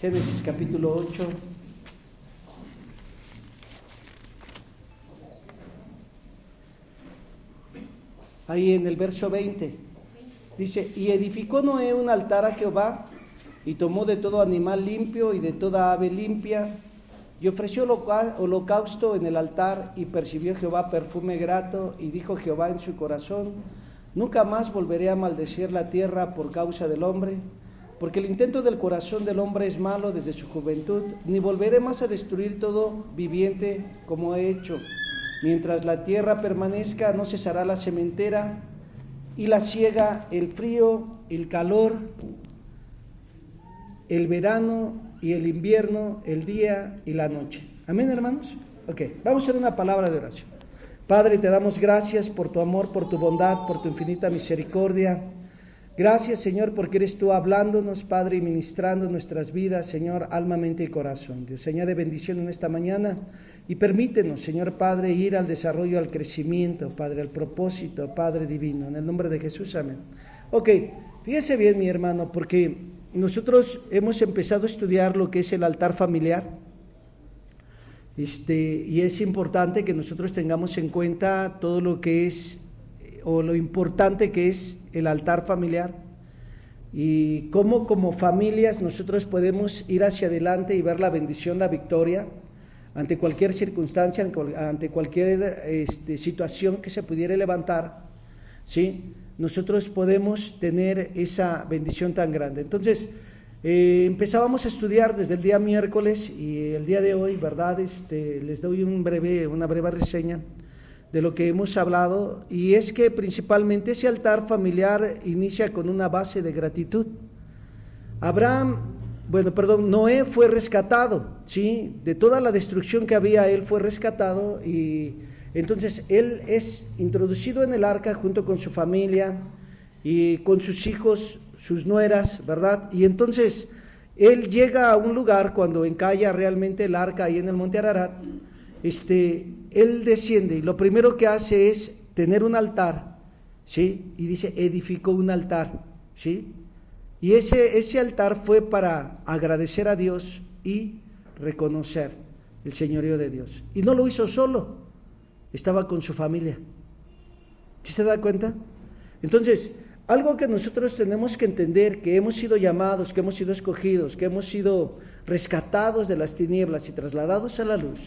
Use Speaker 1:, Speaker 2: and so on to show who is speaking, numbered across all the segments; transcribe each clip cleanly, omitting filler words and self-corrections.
Speaker 1: Génesis capítulo 8. Ahí en el verso 20. Dice, y edificó Noé un altar a Jehová, y tomó de todo animal limpio y de toda ave limpia, y ofreció holocausto en el altar, y percibió Jehová perfume grato, y dijo Jehová en su corazón, nunca más volveré a maldecir la tierra por causa del hombre, porque el intento del corazón del hombre es malo desde su juventud, ni volveré más a destruir todo viviente como he hecho. Mientras la tierra permanezca, no cesará la sementera y la siega, el frío, el calor, el verano y el invierno, el día y la noche. Amén, hermanos. Ok, vamos a hacer una palabra de oración. Padre, te damos gracias por tu amor, por tu bondad, por tu infinita misericordia. Gracias, Señor, porque eres tú hablándonos, Padre, y ministrando nuestras vidas, Señor, alma, mente y corazón. Dios, añade bendición en esta mañana y permítenos, Señor Padre, ir al desarrollo, al crecimiento, Padre, al propósito, Padre divino. En el nombre de Jesús, amén. Ok, fíjese bien, mi hermano, porque nosotros hemos empezado a estudiar lo que es el altar familiar. Y es importante que nosotros tengamos en cuenta todo lo que es o lo importante que es el altar familiar y cómo como familias nosotros podemos ir hacia adelante y ver la bendición, la victoria ante cualquier circunstancia, ante cualquier situación que se pudiera levantar, ¿sí? Nosotros podemos tener esa bendición tan grande. Entonces, empezábamos a estudiar desde el día miércoles y el día de hoy, ¿verdad? Les doy una breve reseña de lo que hemos hablado, y es que principalmente ese altar familiar inicia con una base de gratitud. Noé fue rescatado, ¿sí? De toda la destrucción que había, él fue rescatado, y entonces él es introducido en el arca junto con su familia y con sus hijos, sus nueras, ¿verdad? Y entonces él llega a un lugar cuando encalla realmente el arca ahí en el monte Ararat. Él desciende y lo primero que hace es tener un altar, ¿sí? Y dice, edificó un altar, ¿sí? Y ese altar fue para agradecer a Dios y reconocer el señorío de Dios. Y no lo hizo solo, estaba con su familia. ¿Sí se da cuenta? Entonces, algo que nosotros tenemos que entender, que hemos sido llamados, que hemos sido escogidos, que hemos sido rescatados de las tinieblas y trasladados a la luz,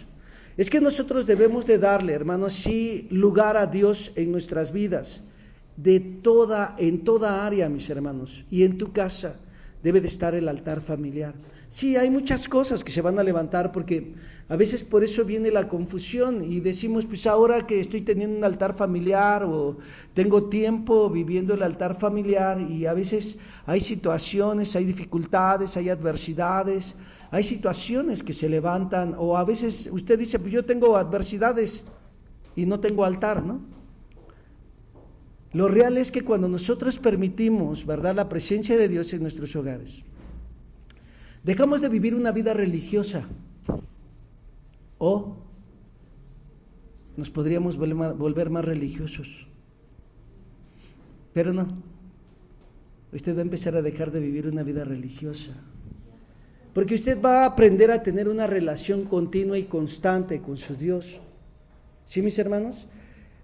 Speaker 1: es que nosotros debemos de darle, hermanos, sí, lugar a Dios en nuestras vidas, en toda área, mis hermanos, y en tu casa debe de estar el altar familiar. Sí, hay muchas cosas que se van a levantar, porque a veces por eso viene la confusión y decimos, pues ahora que estoy teniendo un altar familiar o tengo tiempo viviendo el altar familiar, y a veces hay situaciones, hay dificultades, hay adversidades, hay situaciones que se levantan, o a veces usted dice, pues yo tengo adversidades y no tengo altar, ¿no? Lo real es que cuando nosotros permitimos, ¿verdad?, la presencia de Dios en nuestros hogares, dejamos de vivir una vida religiosa, o nos podríamos volver más religiosos. Pero no, usted va a empezar a dejar de vivir una vida religiosa, porque usted va a aprender a tener una relación continua y constante con su Dios. ¿Sí, mis hermanos?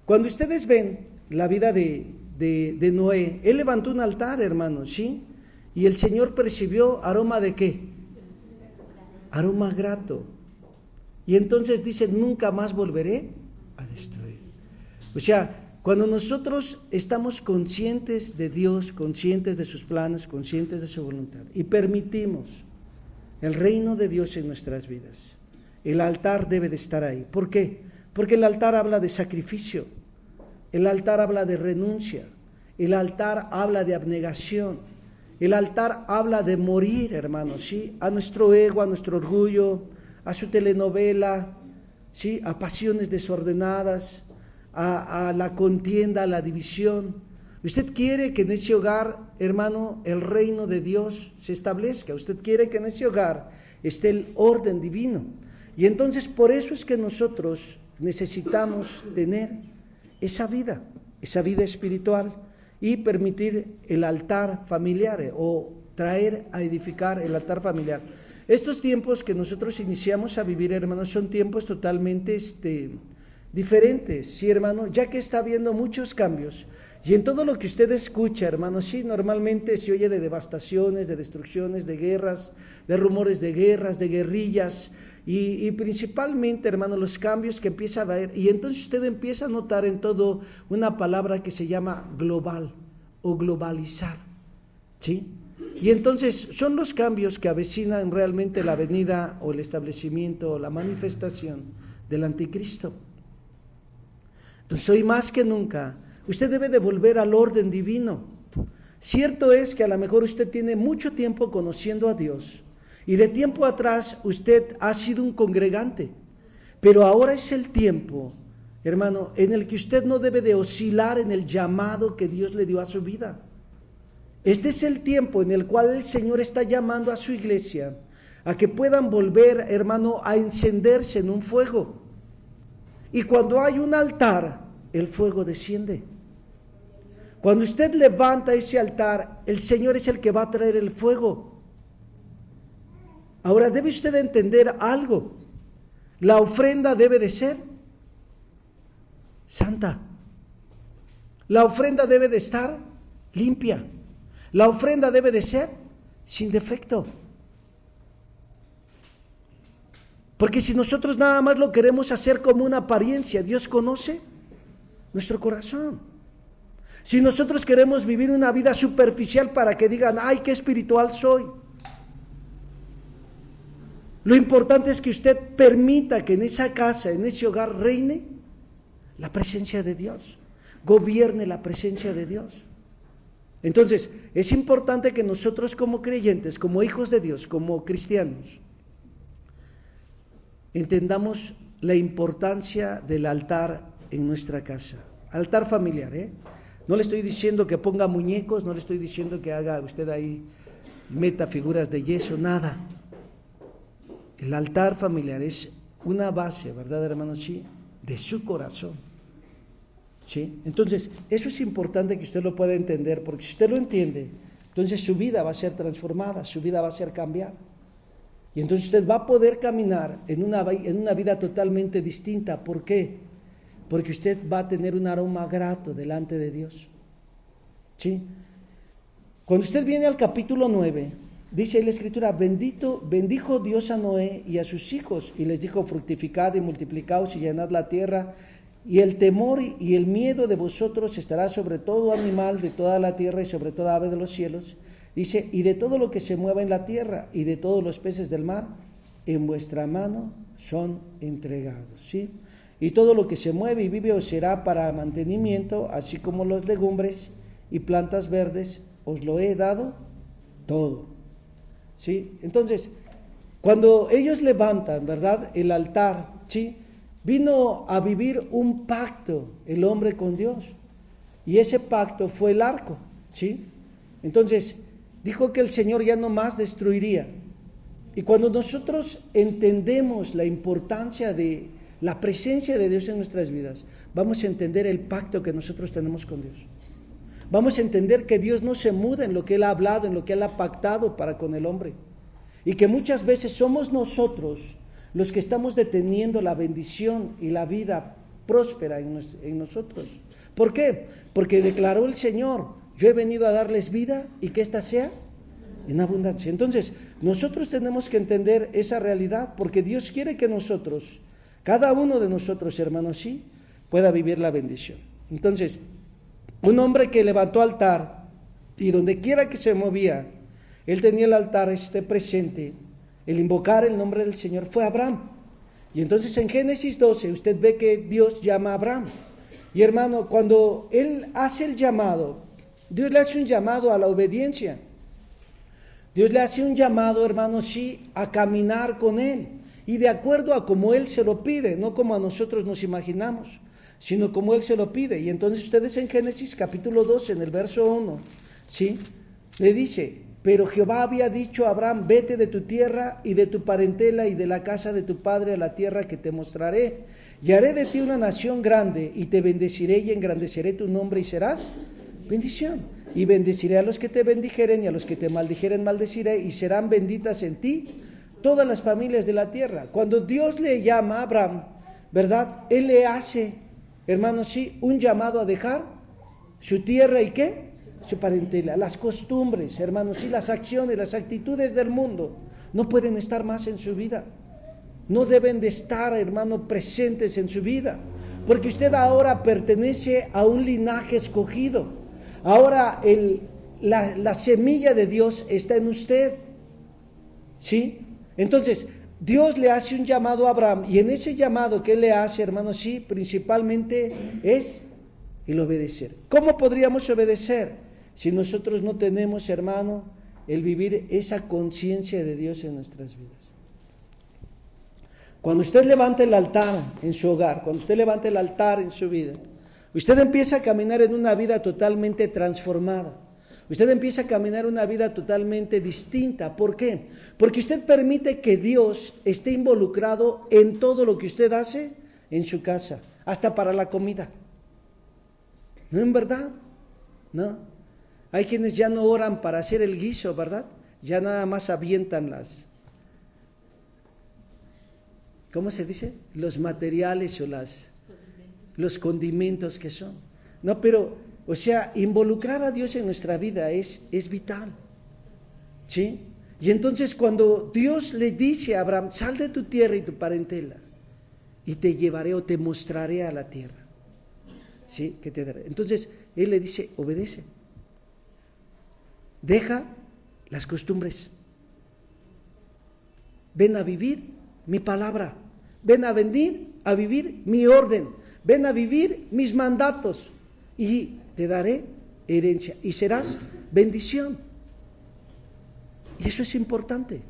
Speaker 1: Cuando ustedes ven la vida de Noé, él levantó un altar, hermanos, ¿sí? Y el Señor percibió aroma ¿de qué? Aroma grato. Y entonces dice, nunca más volveré a destruir. O sea, cuando nosotros estamos conscientes de Dios, conscientes de sus planes, conscientes de su voluntad, y permitimos el reino de Dios en nuestras vidas, el altar debe de estar ahí. ¿Por qué? Porque el altar habla de sacrificio, el altar habla de renuncia, el altar habla de abnegación, el altar habla de morir, hermanos, ¿sí? A nuestro ego, a nuestro orgullo, a su telenovela, ¿sí? A pasiones desordenadas, a la contienda, a la división. Usted quiere que en ese hogar, hermano, el reino de Dios se establezca. Usted quiere que en ese hogar esté el orden divino. Y entonces por eso es que nosotros necesitamos tener esa vida espiritual y permitir el altar familiar o traer a edificar el altar familiar. Estos tiempos que nosotros iniciamos a vivir, hermanos, son tiempos totalmente diferentes, sí, hermano, ya que está habiendo muchos cambios. Y en todo lo que usted escucha, hermano, sí, normalmente se oye de devastaciones, de destrucciones, de guerras, de rumores de guerras, de guerrillas, y principalmente, hermano, los cambios que empieza a haber. Y entonces usted empieza a notar en todo una palabra que se llama global o globalizar, ¿sí? Y entonces son los cambios que avecinan realmente la venida o el establecimiento o la manifestación del anticristo. Entonces hoy más que nunca usted debe de volver al orden divino. Cierto es que a lo mejor usted tiene mucho tiempo conociendo a Dios y de tiempo atrás usted ha sido un congregante, pero ahora es el tiempo, hermano, en el que usted no debe de oscilar en el llamado que Dios le dio a su vida. Este es el tiempo en el cual el Señor está llamando a su iglesia a que puedan volver, hermano, a encenderse en un fuego. Y cuando hay un altar, el fuego desciende. Cuando usted levanta ese altar, el Señor es el que va a traer el fuego. Ahora debe usted entender algo. La ofrenda debe de ser santa. La ofrenda debe de estar limpia. La ofrenda debe de ser sin defecto. Porque si nosotros nada más lo queremos hacer como una apariencia, Dios conoce nuestro corazón. Si nosotros queremos vivir una vida superficial para que digan, ay, qué espiritual soy. Lo importante es que usted permita que en esa casa, en ese hogar, reine la presencia de Dios, gobierne la presencia de Dios. Entonces, es importante que nosotros como creyentes, como hijos de Dios, como cristianos, entendamos la importancia del altar en nuestra casa. Altar familiar, No le estoy diciendo que ponga muñecos, no le estoy diciendo que haga usted ahí, meta figuras de yeso, nada. El altar familiar es una base, ¿verdad, hermanos? Sí, de su corazón. ¿Sí? Entonces, eso es importante que usted lo pueda entender, porque si usted lo entiende, entonces su vida va a ser transformada, su vida va a ser cambiada. Y entonces usted va a poder caminar en una vida totalmente distinta. ¿Por qué? Porque usted va a tener un aroma grato delante de Dios. ¿Sí? Cuando usted viene al capítulo 9, dice la Escritura, bendijo Dios a Noé y a sus hijos, y les dijo, fructificad y multiplicaos y llenad la tierra, y el temor y el miedo de vosotros estará sobre todo animal de toda la tierra y sobre toda ave de los cielos. Dice, y de todo lo que se mueva en la tierra y de todos los peces del mar, en vuestra mano son entregados. ¿Sí? Y todo lo que se mueve y vive os será para mantenimiento, así como las legumbres y plantas verdes, os lo he dado todo. ¿Sí? Entonces, cuando ellos levantan, ¿verdad?, el altar, ¿sí?, vino a vivir un pacto el hombre con Dios, y ese pacto fue el arco, ¿sí? Entonces, dijo que el Señor ya no más destruiría. Y cuando nosotros entendemos la importancia de la presencia de Dios en nuestras vidas, vamos a entender el pacto que nosotros tenemos con Dios. Vamos a entender que Dios no se muda en lo que Él ha hablado, en lo que Él ha pactado para con el hombre. Y que muchas veces somos nosotros los que estamos deteniendo la bendición y la vida próspera en nosotros. ¿Por qué? Porque declaró el Señor, yo he venido a darles vida y que ésta sea en abundancia. Entonces, nosotros tenemos que entender esa realidad, porque Dios quiere que nosotros, cada uno de nosotros, hermanos, sí, pueda vivir la bendición. Entonces, un hombre que levantó altar y donde quiera que se movía, él tenía el altar presente, el invocar el nombre del Señor, fue Abraham. Y entonces en Génesis 12 usted ve que Dios llama a Abraham. Y hermano, cuando él hace el llamado, Dios le hace un llamado a la obediencia. Dios le hace un llamado, hermano, sí, a caminar con él. Y de acuerdo a como él se lo pide, no como a nosotros nos imaginamos, sino como él se lo pide. Y entonces ustedes en Génesis capítulo 12, en el verso 1, ¿sí?, le dice, pero Jehová había dicho a Abraham, vete de tu tierra y de tu parentela y de la casa de tu padre a la tierra que te mostraré, y haré de ti una nación grande, y te bendeciré y engrandeceré tu nombre y serás bendición. Y bendeciré a los que te bendijeren y a los que te maldijeren maldeciré, y serán benditas en ti todas las familias de la tierra. Cuando Dios le llama a Abraham, ¿verdad? Él le hace, hermanos, sí, un llamado a dejar su tierra y ¿qué? Su parentela, las costumbres, hermanos, sí, las acciones, las actitudes del mundo no pueden estar más en su vida. No deben de estar, hermano, presentes en su vida, porque usted ahora pertenece a un linaje escogido. Ahora la semilla de Dios está en usted, ¿sí? Entonces, Dios le hace un llamado a Abraham, y en ese llamado que Él le hace, hermano, sí, principalmente es el obedecer. ¿Cómo podríamos obedecer si nosotros no tenemos, hermano, el vivir esa conciencia de Dios en nuestras vidas? Cuando usted levanta el altar en su hogar, cuando usted levanta el altar en su vida, usted empieza a caminar en una vida totalmente transformada. Usted empieza a caminar una vida totalmente distinta. ¿Por qué? Porque usted permite que Dios esté involucrado en todo lo que usted hace en su casa, hasta para la comida. ¿No en verdad? ¿No? Hay quienes ya no oran para hacer el guiso, ¿verdad? Ya nada más avientan ¿cómo se dice? Los materiales o los condimentos que son. No, pero, o sea, involucrar a Dios en nuestra vida es vital. ¿Sí? Y entonces cuando Dios le dice a Abraham, sal de tu tierra y tu parentela, y te llevaré o te mostraré a la tierra. ¿Sí? Que te daré. Entonces, Él le dice, obedece. Deja las costumbres. Ven a vivir mi palabra. Ven a venir a vivir mi orden. Ven a vivir mis mandatos. Y te daré herencia. Y serás bendición. Y eso es importante.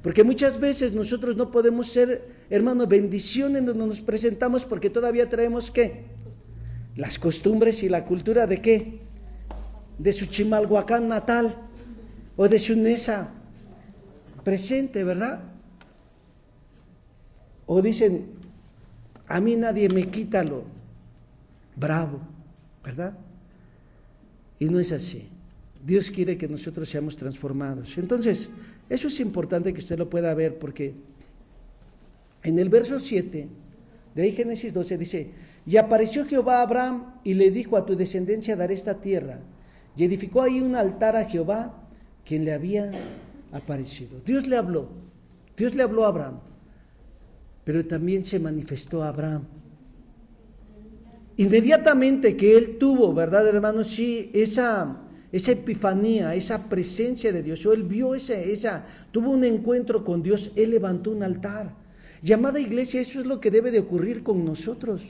Speaker 1: Porque muchas veces nosotros no podemos ser, hermano, bendición en donde nos presentamos porque todavía traemos, ¿qué? Las costumbres y la cultura de ¿qué? De su Chimalhuacán natal o de su Nesa presente, ¿verdad? O dicen, a mí nadie me quita lo bravo, ¿verdad? Y no es así. Dios quiere que nosotros seamos transformados. Entonces, eso es importante que usted lo pueda ver, porque en el verso 7, de ahí Génesis 12, dice, y apareció Jehová a Abraham y le dijo, a tu descendencia daré esta tierra. Y edificó ahí un altar a Jehová, quien le había aparecido. Dios le habló a Abraham, pero también se manifestó a Abraham. Inmediatamente que él tuvo, ¿verdad, hermanos? Sí, esa epifanía, esa presencia de Dios, o él vio tuvo un encuentro con Dios, él levantó un altar. Llamada iglesia, eso es lo que debe de ocurrir con nosotros.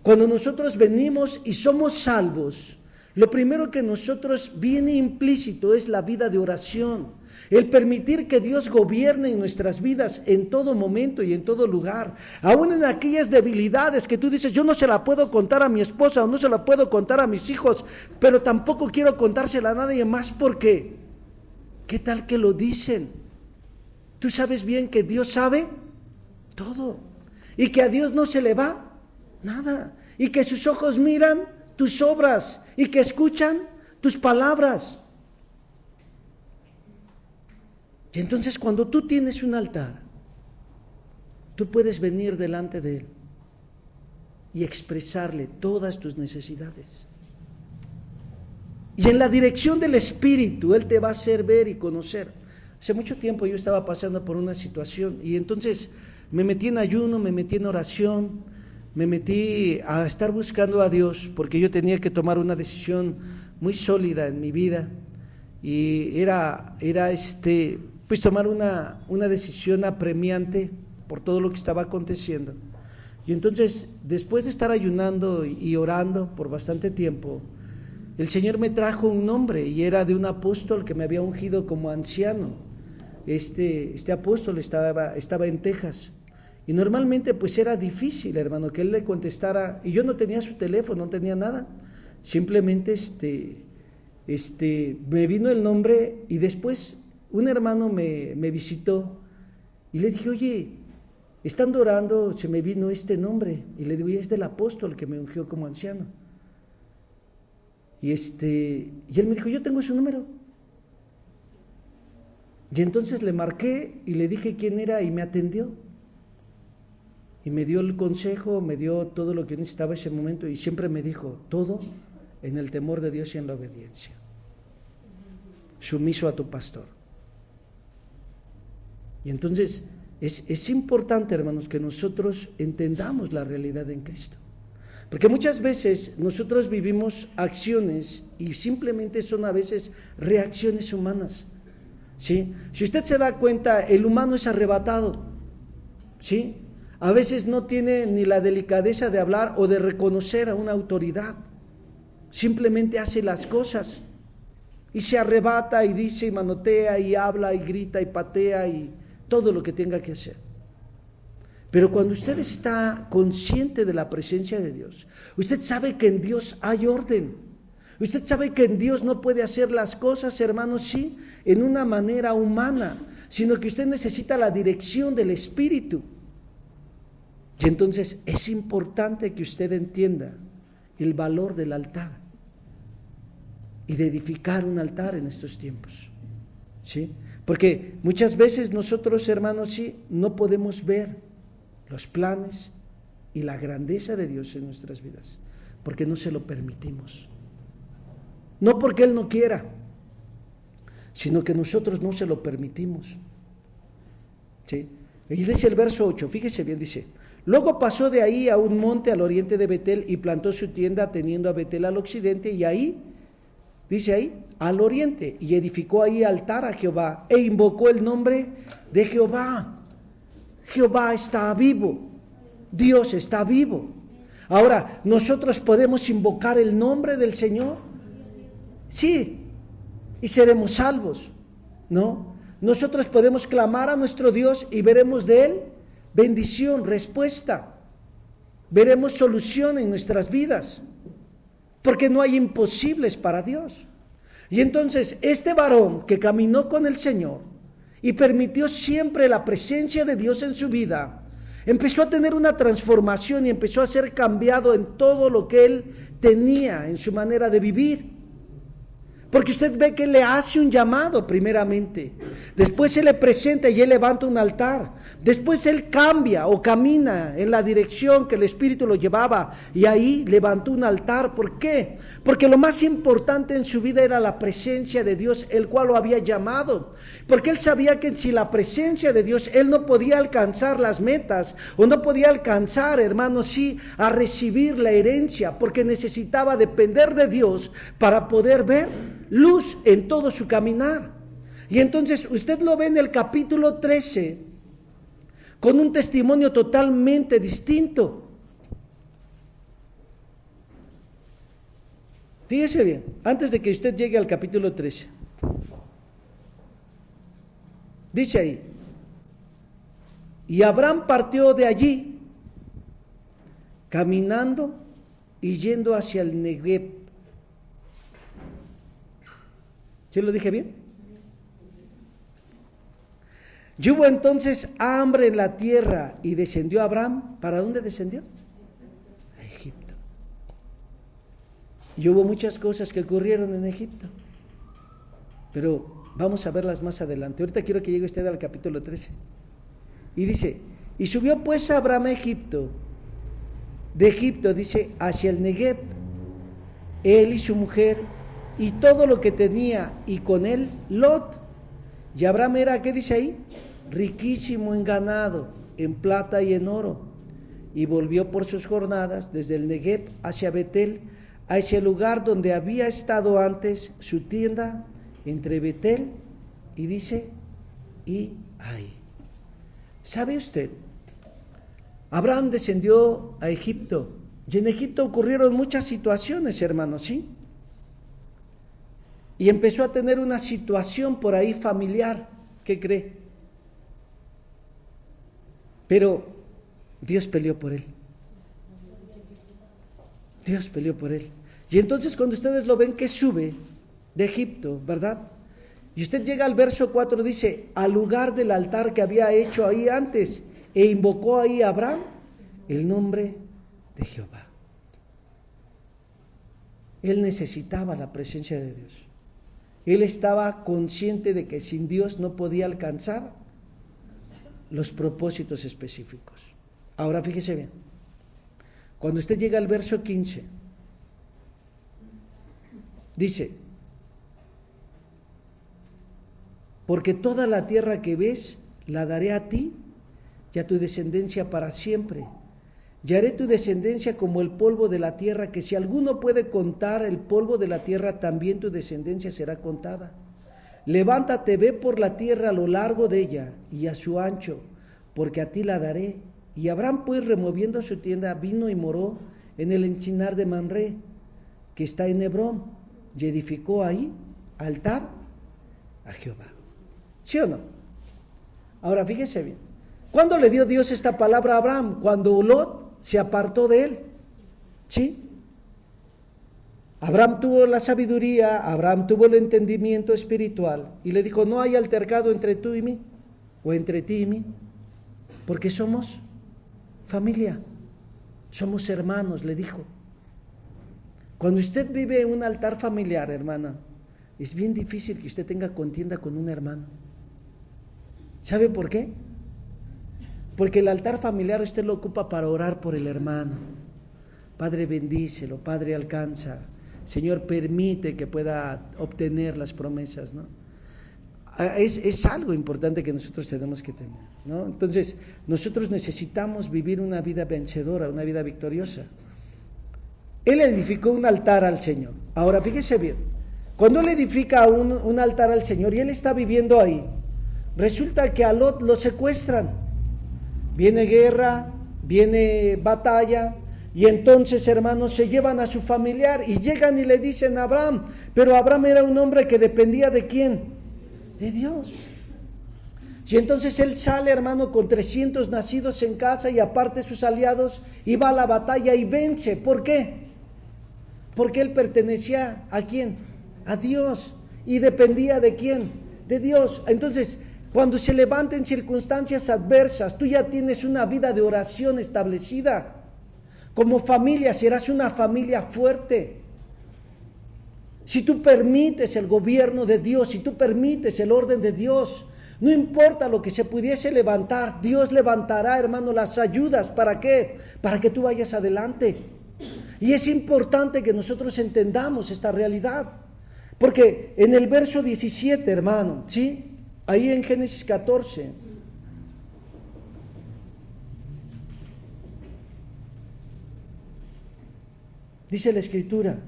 Speaker 1: Cuando nosotros venimos y somos salvos, lo primero que nosotros viene implícito es la vida de oración. El permitir que Dios gobierne en nuestras vidas en todo momento y en todo lugar. Aún en aquellas debilidades que tú dices, yo no se la puedo contar a mi esposa o no se la puedo contar a mis hijos, pero tampoco quiero contársela a nadie más porque, ¿qué tal que lo dicen? Tú sabes bien que Dios sabe todo y que a Dios no se le va nada y que sus ojos miran tus obras y que escuchan tus palabras. Y entonces cuando tú tienes un altar, tú puedes venir delante de Él y expresarle todas tus necesidades. Y en la dirección del Espíritu, Él te va a hacer ver y conocer. Hace mucho tiempo yo estaba pasando por una situación y entonces me metí en ayuno, me metí en oración, me metí a estar buscando a Dios porque yo tenía que tomar una decisión muy sólida en mi vida y era pues tomar una decisión apremiante por todo lo que estaba aconteciendo. Y entonces, después de estar ayunando y orando por bastante tiempo, el Señor me trajo un nombre y era de un apóstol que me había ungido como anciano. Este apóstol estaba en Texas y normalmente pues era difícil, hermano, que él le contestara, y yo no tenía su teléfono, no tenía nada. Simplemente me vino el nombre y después un hermano me visitó y le dije, oye, estando orando se me vino este nombre, y le digo, y es del apóstol que me ungió como anciano. Y él me dijo, yo tengo su número. Y entonces le marqué y le dije quién era y me atendió. Y me dio el consejo, me dio todo lo que necesitaba ese momento y siempre me dijo, todo en el temor de Dios y en la obediencia. Sumiso a tu pastor. Y entonces es importante, hermanos, que nosotros entendamos la realidad en Cristo. Porque muchas veces nosotros vivimos acciones y simplemente son a veces reacciones humanas. ¿Sí? Si usted se da cuenta, el humano es arrebatado. ¿Sí? A veces no tiene ni la delicadeza de hablar o de reconocer a una autoridad. Simplemente hace las cosas. Y se arrebata y dice y manotea y habla y grita y patea y todo lo que tenga que hacer. Pero cuando usted está consciente de la presencia de Dios, usted sabe que en Dios hay orden. Usted sabe que en Dios no puede hacer las cosas, hermanos, sí, en una manera humana, sino que usted necesita la dirección del Espíritu. Y entonces es importante que usted entienda el valor del altar y de edificar un altar en estos tiempos, ¿sí? Porque muchas veces nosotros, hermanos, sí, no podemos ver los planes y la grandeza de Dios en nuestras vidas, porque no se lo permitimos. No porque Él no quiera, sino que nosotros no se lo permitimos, ¿sí? Y dice el verso 8, fíjese bien, dice: luego pasó de ahí a un monte al oriente de Betel y plantó su tienda teniendo a Betel al occidente y ahí, dice ahí, al oriente, y edificó ahí altar a Jehová e invocó el nombre de Jehová. Jehová está vivo, Dios está vivo. Ahora, ¿nosotros podemos invocar el nombre del Señor? Sí, y seremos salvos, ¿no? Nosotros podemos clamar a nuestro Dios y veremos de Él bendición, respuesta. Veremos solución en nuestras vidas, porque no hay imposibles para Dios. Y entonces este varón que caminó con el Señor y permitió siempre la presencia de Dios en su vida, empezó a tener una transformación y empezó a ser cambiado en todo lo que él tenía, en su manera de vivir. Porque usted ve que él le hace un llamado primeramente, después se le presenta y él levanta un altar, después él cambia o camina en la dirección que el Espíritu lo llevaba y ahí levantó un altar. ¿Por qué? Porque lo más importante en su vida era la presencia de Dios, el cual lo había llamado. Porque él sabía que sin la presencia de Dios él no podía alcanzar las metas o no podía alcanzar, hermanos, sí, a recibir la herencia, porque necesitaba depender de Dios para poder ver luz en todo su caminar. Y entonces usted lo ve en el capítulo 13 con un testimonio totalmente distinto. Fíjese bien, antes de que usted llegue al capítulo 13, dice ahí: y Abraham partió de allí caminando y yendo hacia el Negev. ¿Sí lo dije bien? Y hubo entonces hambre en la tierra y descendió Abraham. ¿Para dónde descendió? A Egipto. Y hubo muchas cosas que ocurrieron en Egipto, pero vamos a verlas más adelante. Ahorita quiero que llegue usted al capítulo 13. Y dice: y subió pues Abraham a Egipto, de Egipto, dice, hacia el Negev, él y su mujer, y todo lo que tenía, y con él Lot. Y Abraham era, ¿qué dice ahí? Riquísimo en ganado, en plata y en oro. Y volvió por sus jornadas desde el Negev hacia Betel, a ese lugar donde había estado antes su tienda, entre Betel y dice, y Ai. ¿Sabe usted? Abraham descendió a Egipto, y en Egipto ocurrieron muchas situaciones, hermanos, ¿sí? Y empezó a tener una situación por ahí familiar. ¿Qué cree? Pero Dios peleó por él. Dios peleó por él. Y entonces cuando ustedes lo ven que sube de Egipto, ¿verdad? Y usted llega al verso 4, dice, al lugar del altar que había hecho ahí antes, e invocó ahí a Abraham el nombre de Jehová. Él necesitaba la presencia de Dios. Él estaba consciente de que sin Dios no podía alcanzar los propósitos específicos. Ahora fíjese bien, cuando usted llega al verso 15, dice, porque toda la tierra que ves la daré a ti y a tu descendencia para siempre. Y haré tu descendencia como el polvo de la tierra, que si alguno puede contar el polvo de la tierra, también tu descendencia será contada. Levántate, ve por la tierra a lo largo de ella y a su ancho, porque a ti la daré. Y Abraham, pues, removiendo su tienda, vino y moró en el encinar de Mamre, que está en Hebrón, y edificó ahí altar a Jehová. ¿Sí o no? Ahora fíjese bien. ¿Cuándo le dio Dios esta palabra a Abraham? Cuando Lot se apartó de él. ¿Sí? Abraham tuvo la sabiduría, Abraham tuvo el entendimiento espiritual y le dijo, no hay altercado entre tú y mí, o entre ti y mí, porque somos familia, somos hermanos, le dijo. Cuando usted vive en un altar familiar, hermana, es bien difícil que usted tenga contienda con un hermano. ¿Sabe por qué? Porque el altar familiar usted lo ocupa para orar por el hermano. Padre, bendícelo, Padre, alcanza. Señor, permite que pueda obtener las promesas, ¿no? Es algo importante que nosotros tenemos que tener, ¿no? Entonces, nosotros necesitamos vivir una vida vencedora, una vida victoriosa. Él edificó un altar al Señor. Ahora, fíjese bien, cuando él edifica un altar al Señor y él está viviendo ahí, resulta que a Lot lo secuestran. Viene guerra, viene batalla, y entonces, hermanos, se llevan a su familiar y llegan y le dicen a Abraham, pero Abraham era un hombre que dependía ¿de quién? De Dios. Y entonces él sale, hermano, con 300 nacidos en casa y aparte sus aliados, y va a la batalla y vence. ¿Por qué? Porque él pertenecía ¿a quién? A Dios. ¿Y dependía de quién? De Dios. Entonces, cuando se levanten circunstancias adversas, tú ya tienes una vida de oración establecida. Como familia serás una familia fuerte. Si tú permites el gobierno de Dios, si tú permites el orden de Dios, no importa lo que se pudiese levantar, Dios levantará, hermano, las ayudas. ¿Para qué? Para que tú vayas adelante. Y es importante que nosotros entendamos esta realidad. Porque en el verso 17, hermano, ¿sí? Ahí en Génesis 14, dice la Escritura,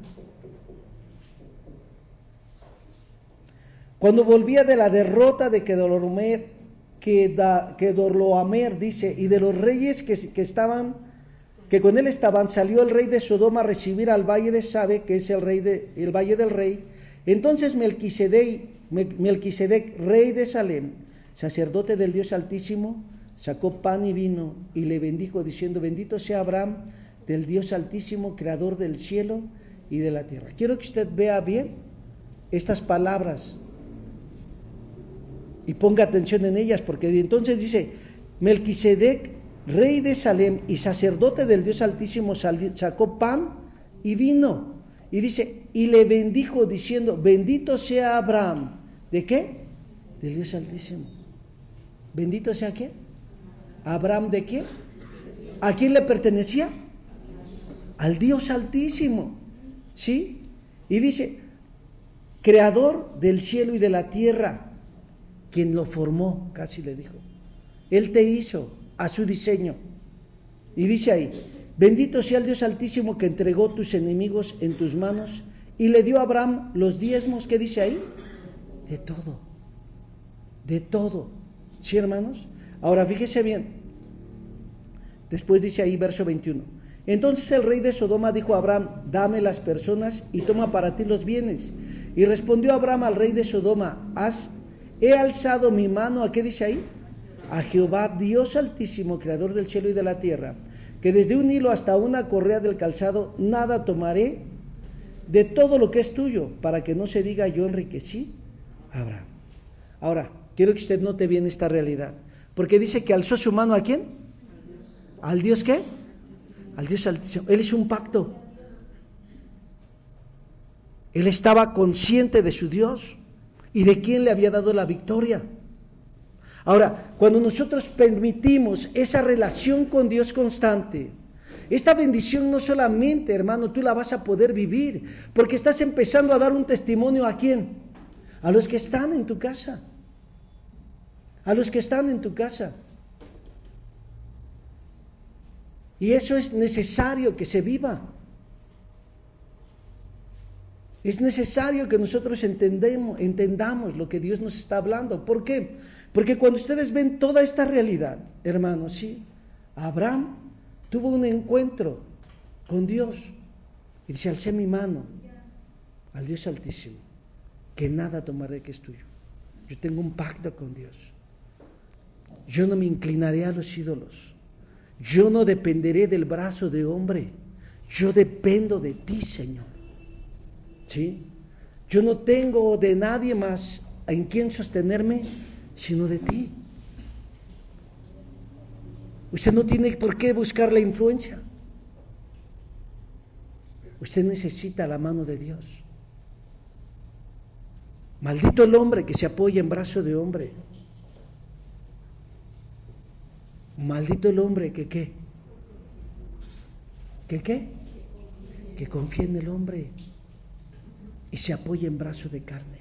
Speaker 1: cuando volvía de la derrota de Kedorlaomer, dice, y de los reyes que con él estaban, salió el rey de Sodoma a recibir al valle de Sabe, que es el valle del rey. Entonces Melquisedec, rey de Salem, sacerdote del Dios Altísimo, sacó pan y vino y le bendijo diciendo, bendito sea Abraham del Dios Altísimo, creador del cielo y de la tierra. Quiero que usted vea bien estas palabras y ponga atención en ellas, porque entonces dice, Melquisedec, rey de Salem y sacerdote del Dios Altísimo, sacó pan y vino. Y dice, y le bendijo diciendo, bendito sea Abraham. ¿De qué? Del Dios Altísimo. ¿Bendito sea qué? ¿Abraham de qué? ¿A quién le pertenecía? Al Dios Altísimo. ¿Sí? Y dice, creador del cielo y de la tierra, quien lo formó, casi le dijo. Él te hizo a su diseño. Y dice ahí, bendito sea el Dios Altísimo que entregó tus enemigos en tus manos y le dio a Abraham los diezmos. ¿Qué dice ahí? De todo. De todo. ¿Sí, hermanos? Ahora fíjese bien. Después dice ahí verso 21. Entonces el rey de Sodoma dijo a Abraham, dame las personas y toma para ti los bienes. Y respondió Abraham al rey de Sodoma, he alzado mi mano, ¿a qué dice ahí? A Jehová, Dios Altísimo, creador del cielo y de la tierra, que desde un hilo hasta una correa del calzado, nada tomaré de todo lo que es tuyo, para que no se diga yo enriquecí a Abraham. Ahora, quiero que usted note bien esta realidad, porque dice que alzó su mano ¿a quién? ¿Al Dios qué? Al Dios Altísimo. Él hizo un pacto. Él estaba consciente de su Dios. y de quién le había dado la victoria. Ahora, cuando nosotros permitimos esa relación con Dios constante, esta bendición no solamente, hermano, tú la vas a poder vivir, porque estás empezando a dar un testimonio ¿a quién? A los que están en tu casa. A los que están en tu casa. Y eso es necesario que se viva. Es necesario que nosotros entendamos lo que Dios nos está hablando. ¿Por qué? Porque cuando ustedes ven toda esta realidad, hermanos, ¿sí? Abraham tuvo un encuentro con Dios y dice: alcé mi mano al Dios Altísimo, que nada tomaré que es tuyo. Yo tengo un pacto con Dios. Yo no me inclinaré a los ídolos. Yo no dependeré del brazo de hombre. Yo dependo de ti, Señor. ¿Sí? Yo no tengo de nadie más en quien sostenerme, sino de ti. Usted no tiene por qué buscar la influencia. Usted necesita la mano de Dios. Maldito el hombre que se apoya en brazo de hombre. Maldito el hombre que ¿qué? ¿Que qué? Que confía en el hombre y se apoya en brazo de carne.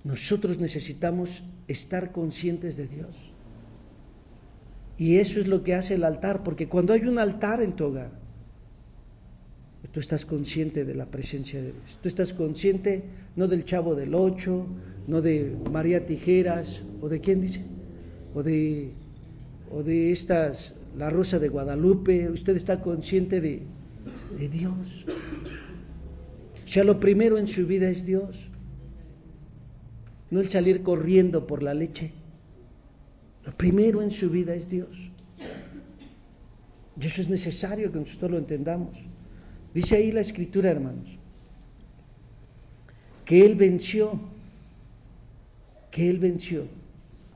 Speaker 1: Nosotros necesitamos estar conscientes de Dios. Y eso es lo que hace el altar, porque cuando hay un altar en tu hogar, tú estás consciente de la presencia de Dios. Tú estás consciente no del Chavo del Ocho, no de María Tijeras, o de quién dice, o de estas, la Rosa de Guadalupe. Usted está consciente de Dios. O sea, lo primero en su vida es Dios. No el salir corriendo por la leche. Lo primero en su vida es Dios. Y eso es necesario que nosotros lo entendamos. Dice ahí la Escritura, hermanos, que Él venció.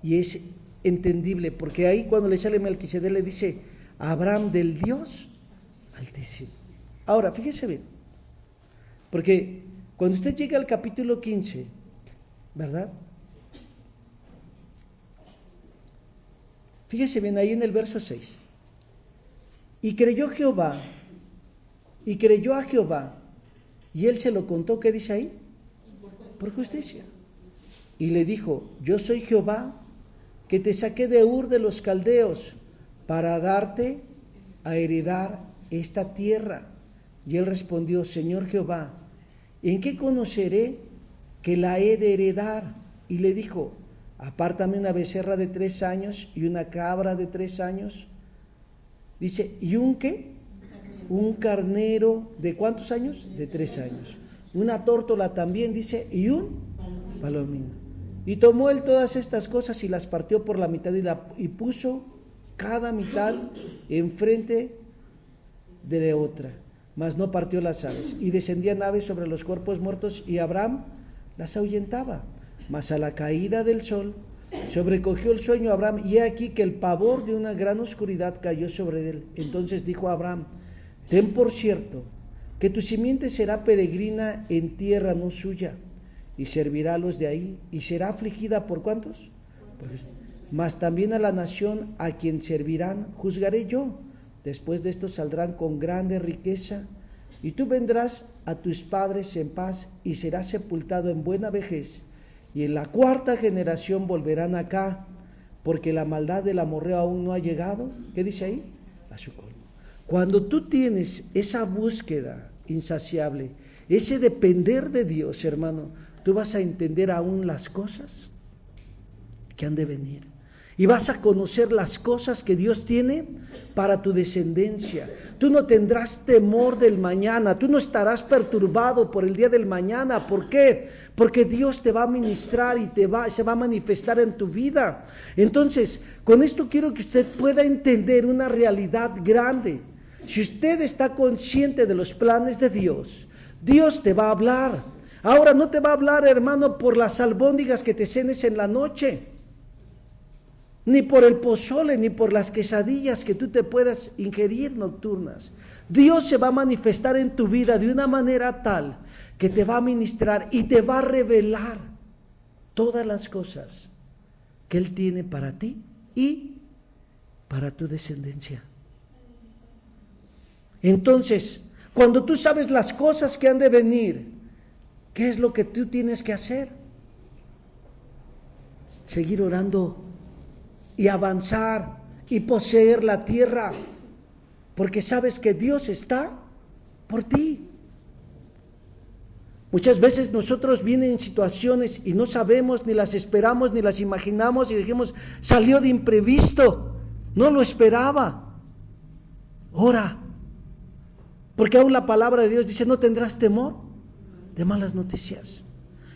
Speaker 1: Y es entendible, porque ahí cuando le sale Melquisedec le dice: Abraham del Dios Altísimo. Ahora, fíjese bien, porque cuando usted llega al capítulo 15, ¿verdad? Fíjese bien ahí en el verso 6. Y creyó a Jehová, y él se lo contó, ¿qué dice ahí? Por justicia. Y le dijo: yo soy Jehová, que te saqué de Ur de los Caldeos, para darte a heredar esta tierra. Y él respondió: Señor Jehová, ¿en qué conoceré que la he de heredar? Y le dijo: apártame una becerra de 3 años y una cabra de 3 años. Dice: ¿y un qué? Un carnero de ¿cuántos años? De 3 años. Una tórtola también, dice, y un palomino. Y tomó él todas estas cosas y las partió por la mitad y puso cada mitad enfrente de la otra, mas no partió las aves. Y descendían aves sobre los cuerpos muertos, y Abraham las ahuyentaba. Mas a la caída del sol sobrecogió el sueño a Abraham, y he aquí que el pavor de una gran oscuridad cayó sobre él. Entonces dijo Abraham: ten por cierto que tu simiente será peregrina en tierra no suya, y servirá a los de ahí, y será afligida por ¿cuántos? Mas también a la nación a quien servirán juzgaré yo. Después de esto saldrán con grande riqueza, y tú vendrás a tus padres en paz, y serás sepultado en buena vejez. Y en la 4ª generación volverán acá, porque la maldad del amorreo aún no ha llegado. ¿Qué dice ahí? A su colmo. Cuando tú tienes esa búsqueda insaciable, ese depender de Dios, hermano, tú vas a entender aún las cosas que han de venir. Y vas a conocer las cosas que Dios tiene para tu descendencia. Tú no tendrás temor del mañana, tú no estarás perturbado por el día del mañana. ¿Por qué? Porque Dios te va a ministrar y se va a manifestar en tu vida. Entonces, con esto quiero que usted pueda entender una realidad grande. Si usted está consciente de los planes de Dios, Dios te va a hablar. Ahora no te va a hablar, hermano, por las albóndigas que te cenes en la noche. ni por el pozole, ni por las quesadillas que tú te puedas ingerir nocturnas. Dios se va a manifestar en tu vida de una manera tal que te va a ministrar y te va a revelar todas las cosas que Él tiene para ti y para tu descendencia. Entonces, cuando tú sabes las cosas que han de venir, ¿qué es lo que tú tienes que hacer? Seguir orando y avanzar y poseer la tierra, porque sabes que Dios está por ti. Muchas veces nosotros vienen en situaciones y no sabemos, ni las esperamos, ni las imaginamos y dijimos, salió de imprevisto, no lo esperaba. Ora, porque aún la palabra de Dios dice, no tendrás temor de malas noticias.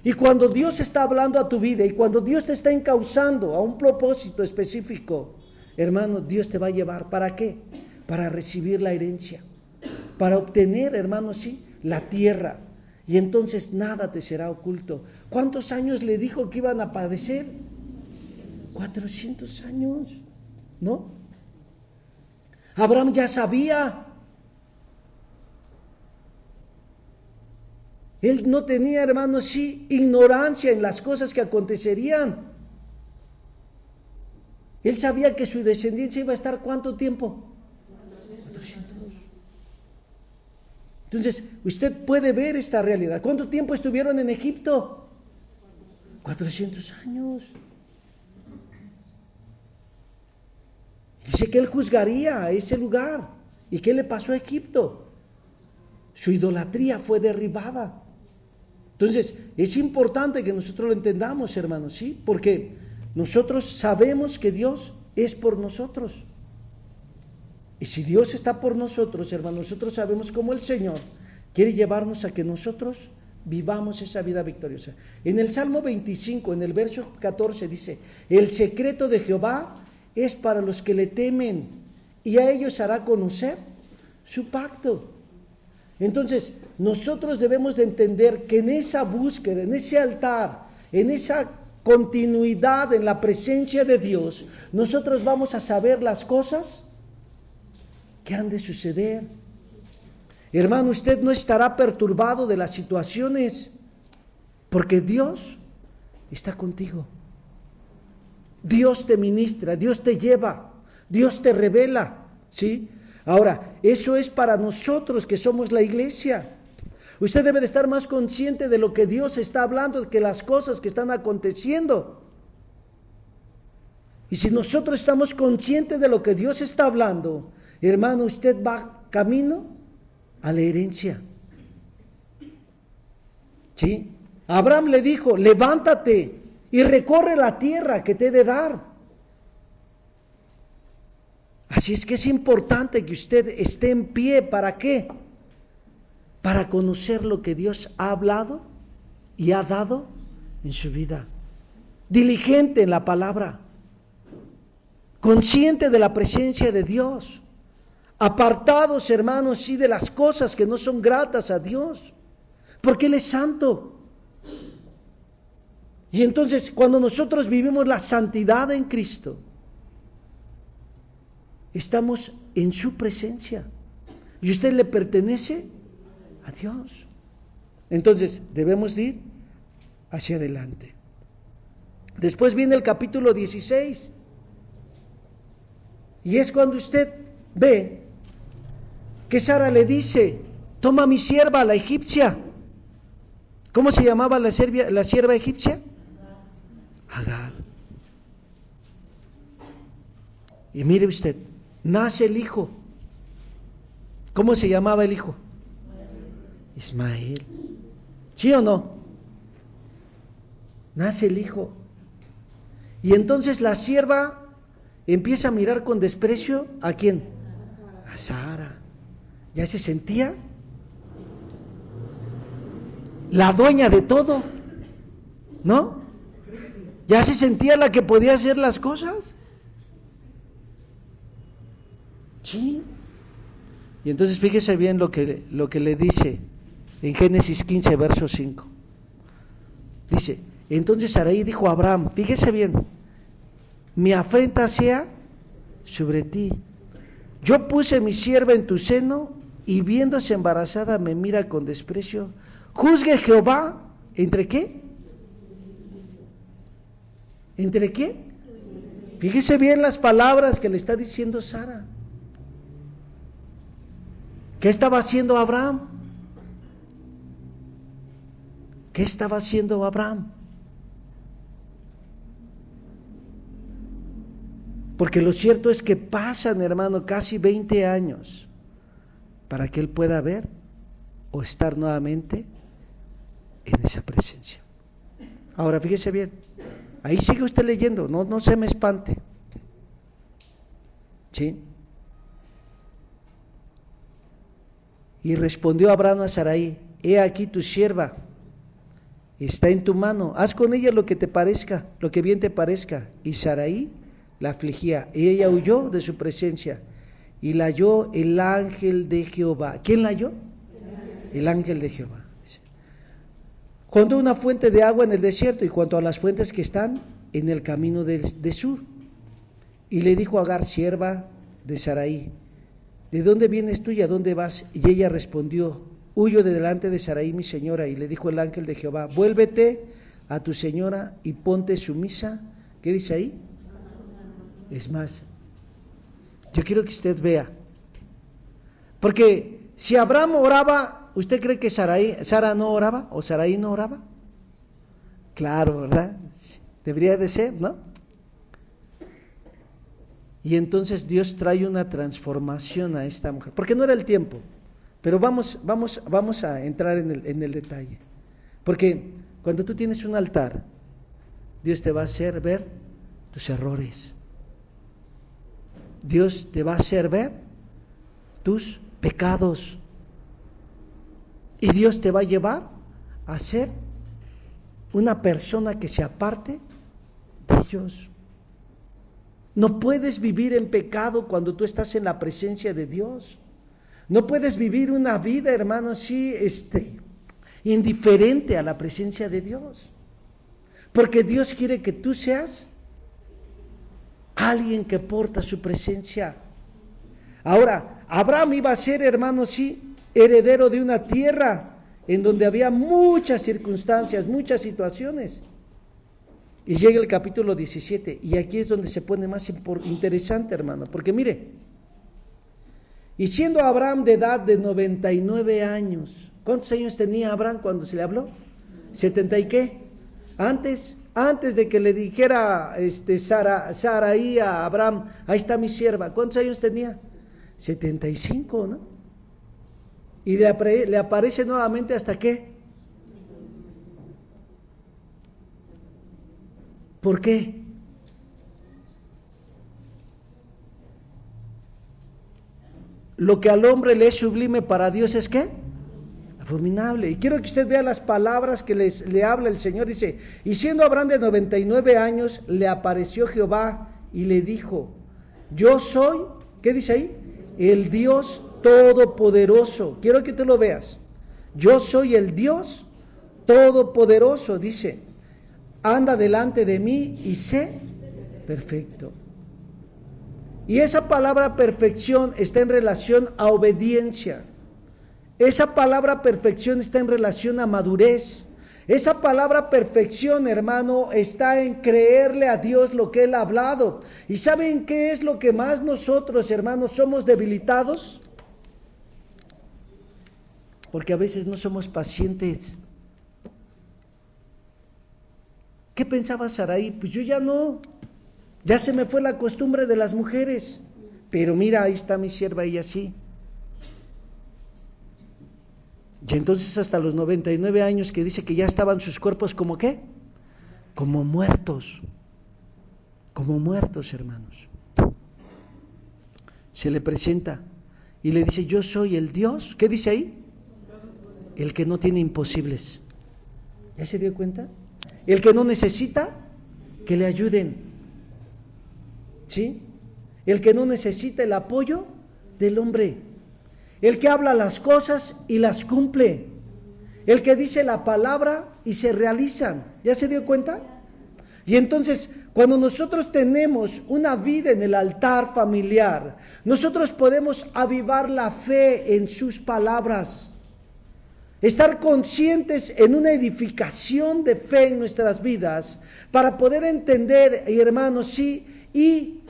Speaker 1: Y cuando Dios está hablando a tu vida y cuando Dios te está encauzando a un propósito específico, hermano, Dios te va a llevar, ¿para qué? Para recibir la herencia, para obtener, hermano, sí, la tierra. Y entonces nada te será oculto. ¿Cuántos años le dijo que iban a padecer? 400 años, ¿no? Abraham ya sabía. Él no tenía, hermanos, sí, ignorancia en las cosas que acontecerían. Él sabía que su descendencia iba a estar ¿cuánto tiempo? 400. Entonces, usted puede ver esta realidad. ¿Cuánto tiempo estuvieron en Egipto? 400 años. Dice que él juzgaría a ese lugar. ¿Y qué le pasó a Egipto? Su idolatría fue derribada. Entonces, es importante que nosotros lo entendamos, hermanos, ¿sí? Porque nosotros sabemos que Dios es por nosotros. Y si Dios está por nosotros, hermanos, nosotros sabemos cómo el Señor quiere llevarnos a que nosotros vivamos esa vida victoriosa. En el Salmo 25, en el verso 14 dice, el secreto de Jehová es para los que le temen y a ellos hará conocer su pacto. Entonces, nosotros debemos de entender que en esa búsqueda, en ese altar, en esa continuidad en la presencia de Dios, nosotros vamos a saber las cosas que han de suceder. Hermano, usted no estará perturbado de las situaciones, porque Dios está contigo. Dios te ministra, Dios te lleva, Dios te revela, ¿sí? Ahora, eso es para nosotros que somos la iglesia. Usted debe de estar más consciente de lo que Dios está hablando, que las cosas que están aconteciendo. Y si nosotros estamos conscientes de lo que Dios está hablando, hermano, usted va camino a la herencia. ¿Sí? Abraham le dijo, levántate y recorre la tierra que te he de dar. Así es que es importante que usted esté en pie. ¿Para qué? Para conocer lo que Dios ha hablado y ha dado en su vida. Diligente en la palabra. Consciente de la presencia de Dios. Apartados, hermanos, sí, de las cosas que no son gratas a Dios. Porque Él es santo. Y entonces, cuando nosotros vivimos la santidad en Cristo, estamos en su presencia y usted le pertenece a Dios. Entonces debemos ir hacia adelante. Después viene el capítulo 16 y es cuando usted ve que Sara le dice, toma mi sierva, la egipcia. ¿Cómo se llamaba la sierva egipcia? Agar. Y mire usted, nace el hijo. ¿Cómo se llamaba el hijo? Ismael. ¿Sí o no? Nace el hijo. Y entonces la sierva empieza a mirar con desprecio ¿a quién? A Sara. Ya se sentía la dueña de todo, ¿no? Ya se sentía la que podía hacer las cosas. Sí. Y entonces fíjese bien lo que le dice en Génesis 15, verso 5. Dice, entonces Sarai dijo a Abraham, fíjese bien, mi afrenta sea sobre ti. Yo puse mi sierva en tu seno, y viéndose embarazada me mira con desprecio. Juzgue Jehová, ¿entre qué? ¿Entre qué? Fíjese bien las palabras que le está diciendo Sara. ¿Qué estaba haciendo Abraham? ¿Qué estaba haciendo Abraham? Porque lo cierto es que pasan, hermano, casi 20 años para que él pueda ver o estar nuevamente en esa presencia. Ahora, fíjese bien, ahí sigue usted leyendo, no se me espante. ¿Sí? Y respondió Abraham a Sarai: he aquí tu sierva, está en tu mano, haz con ella lo que te parezca, lo que bien te parezca. Y Sarai la afligía, y ella huyó de su presencia, y la halló el ángel de Jehová. ¿Quién la halló? El ángel de Jehová. Junto a una fuente de agua en el desierto, y junto a las fuentes que están en el camino de Sur. Y le dijo a Agar, sierva de Sarai: ¿de dónde vienes tú y a dónde vas? Y ella respondió: huyo de delante de Sarai mi señora. Y le dijo el ángel de Jehová: vuélvete a tu señora y ponte sumisa. ¿Qué dice ahí? Es más, yo quiero que usted vea, porque si Abraham oraba, ¿usted cree que Sara no oraba o Sarai no oraba? Claro, ¿verdad? Debería de ser, ¿no? Y entonces Dios trae una transformación a esta mujer, porque no era el tiempo, pero vamos a entrar en el detalle, porque cuando tú tienes un altar, Dios te va a hacer ver tus errores. Dios te va a hacer ver tus pecados. Y Dios te va a llevar a ser una persona que se aparte de ellos. No puedes vivir en pecado cuando tú estás en la presencia de Dios. No puedes vivir una vida, hermano, así, indiferente a la presencia de Dios. Porque Dios quiere que tú seas alguien que porta su presencia. Ahora, Abraham iba a ser, hermano, sí, heredero de una tierra en donde había muchas circunstancias, muchas situaciones. Y llega el capítulo 17, y aquí es donde se pone más interesante, hermano, porque mire, y siendo Abraham de edad de 99 años, ¿cuántos años tenía Abraham cuando se le habló? 70 y qué, antes de que le dijera Sarai a Abraham, ahí está mi sierva, ¿cuántos años tenía? 75, ¿no? Y le aparece nuevamente hasta qué. ¿Por qué? Lo que al hombre le es sublime, para Dios es ¿qué? Abominable. Y quiero que usted vea las palabras que le habla el Señor. Dice: y siendo Abraham de 99 años, le apareció Jehová y le dijo: yo soy, ¿qué dice ahí? El Dios Todopoderoso. Quiero que tú lo veas. Yo soy el Dios Todopoderoso, dice: anda delante de mí y sé perfecto. Y esa palabra perfección está en relación a obediencia. Esa palabra perfección está en relación a madurez. Esa palabra perfección, hermano, está en creerle a Dios lo que Él ha hablado. ¿Y saben qué es lo que más nosotros, hermanos, somos debilitados? Porque a veces no somos pacientes. ¿Qué pensaba Sarai? Pues yo ya no, ya se me fue la costumbre de las mujeres. Pero mira, ahí está mi sierva, ella sí. Y entonces hasta los 99 años que dice que ya estaban sus cuerpos como ¿qué? Como muertos, hermanos. Se le presenta y le dice: yo soy el Dios, ¿qué dice ahí? El que no tiene imposibles. ¿Ya se dio cuenta? El que no necesita que le ayuden, ¿sí? El que no necesita el apoyo del hombre. El que habla las cosas y las cumple. El que dice la palabra y se realizan. ¿Ya se dio cuenta? Y entonces, Cuando nosotros tenemos una vida en el altar familiar, nosotros podemos avivar la fe en sus palabras, estar conscientes en una edificación de fe en nuestras vidas para poder entender, hermanos, sí, y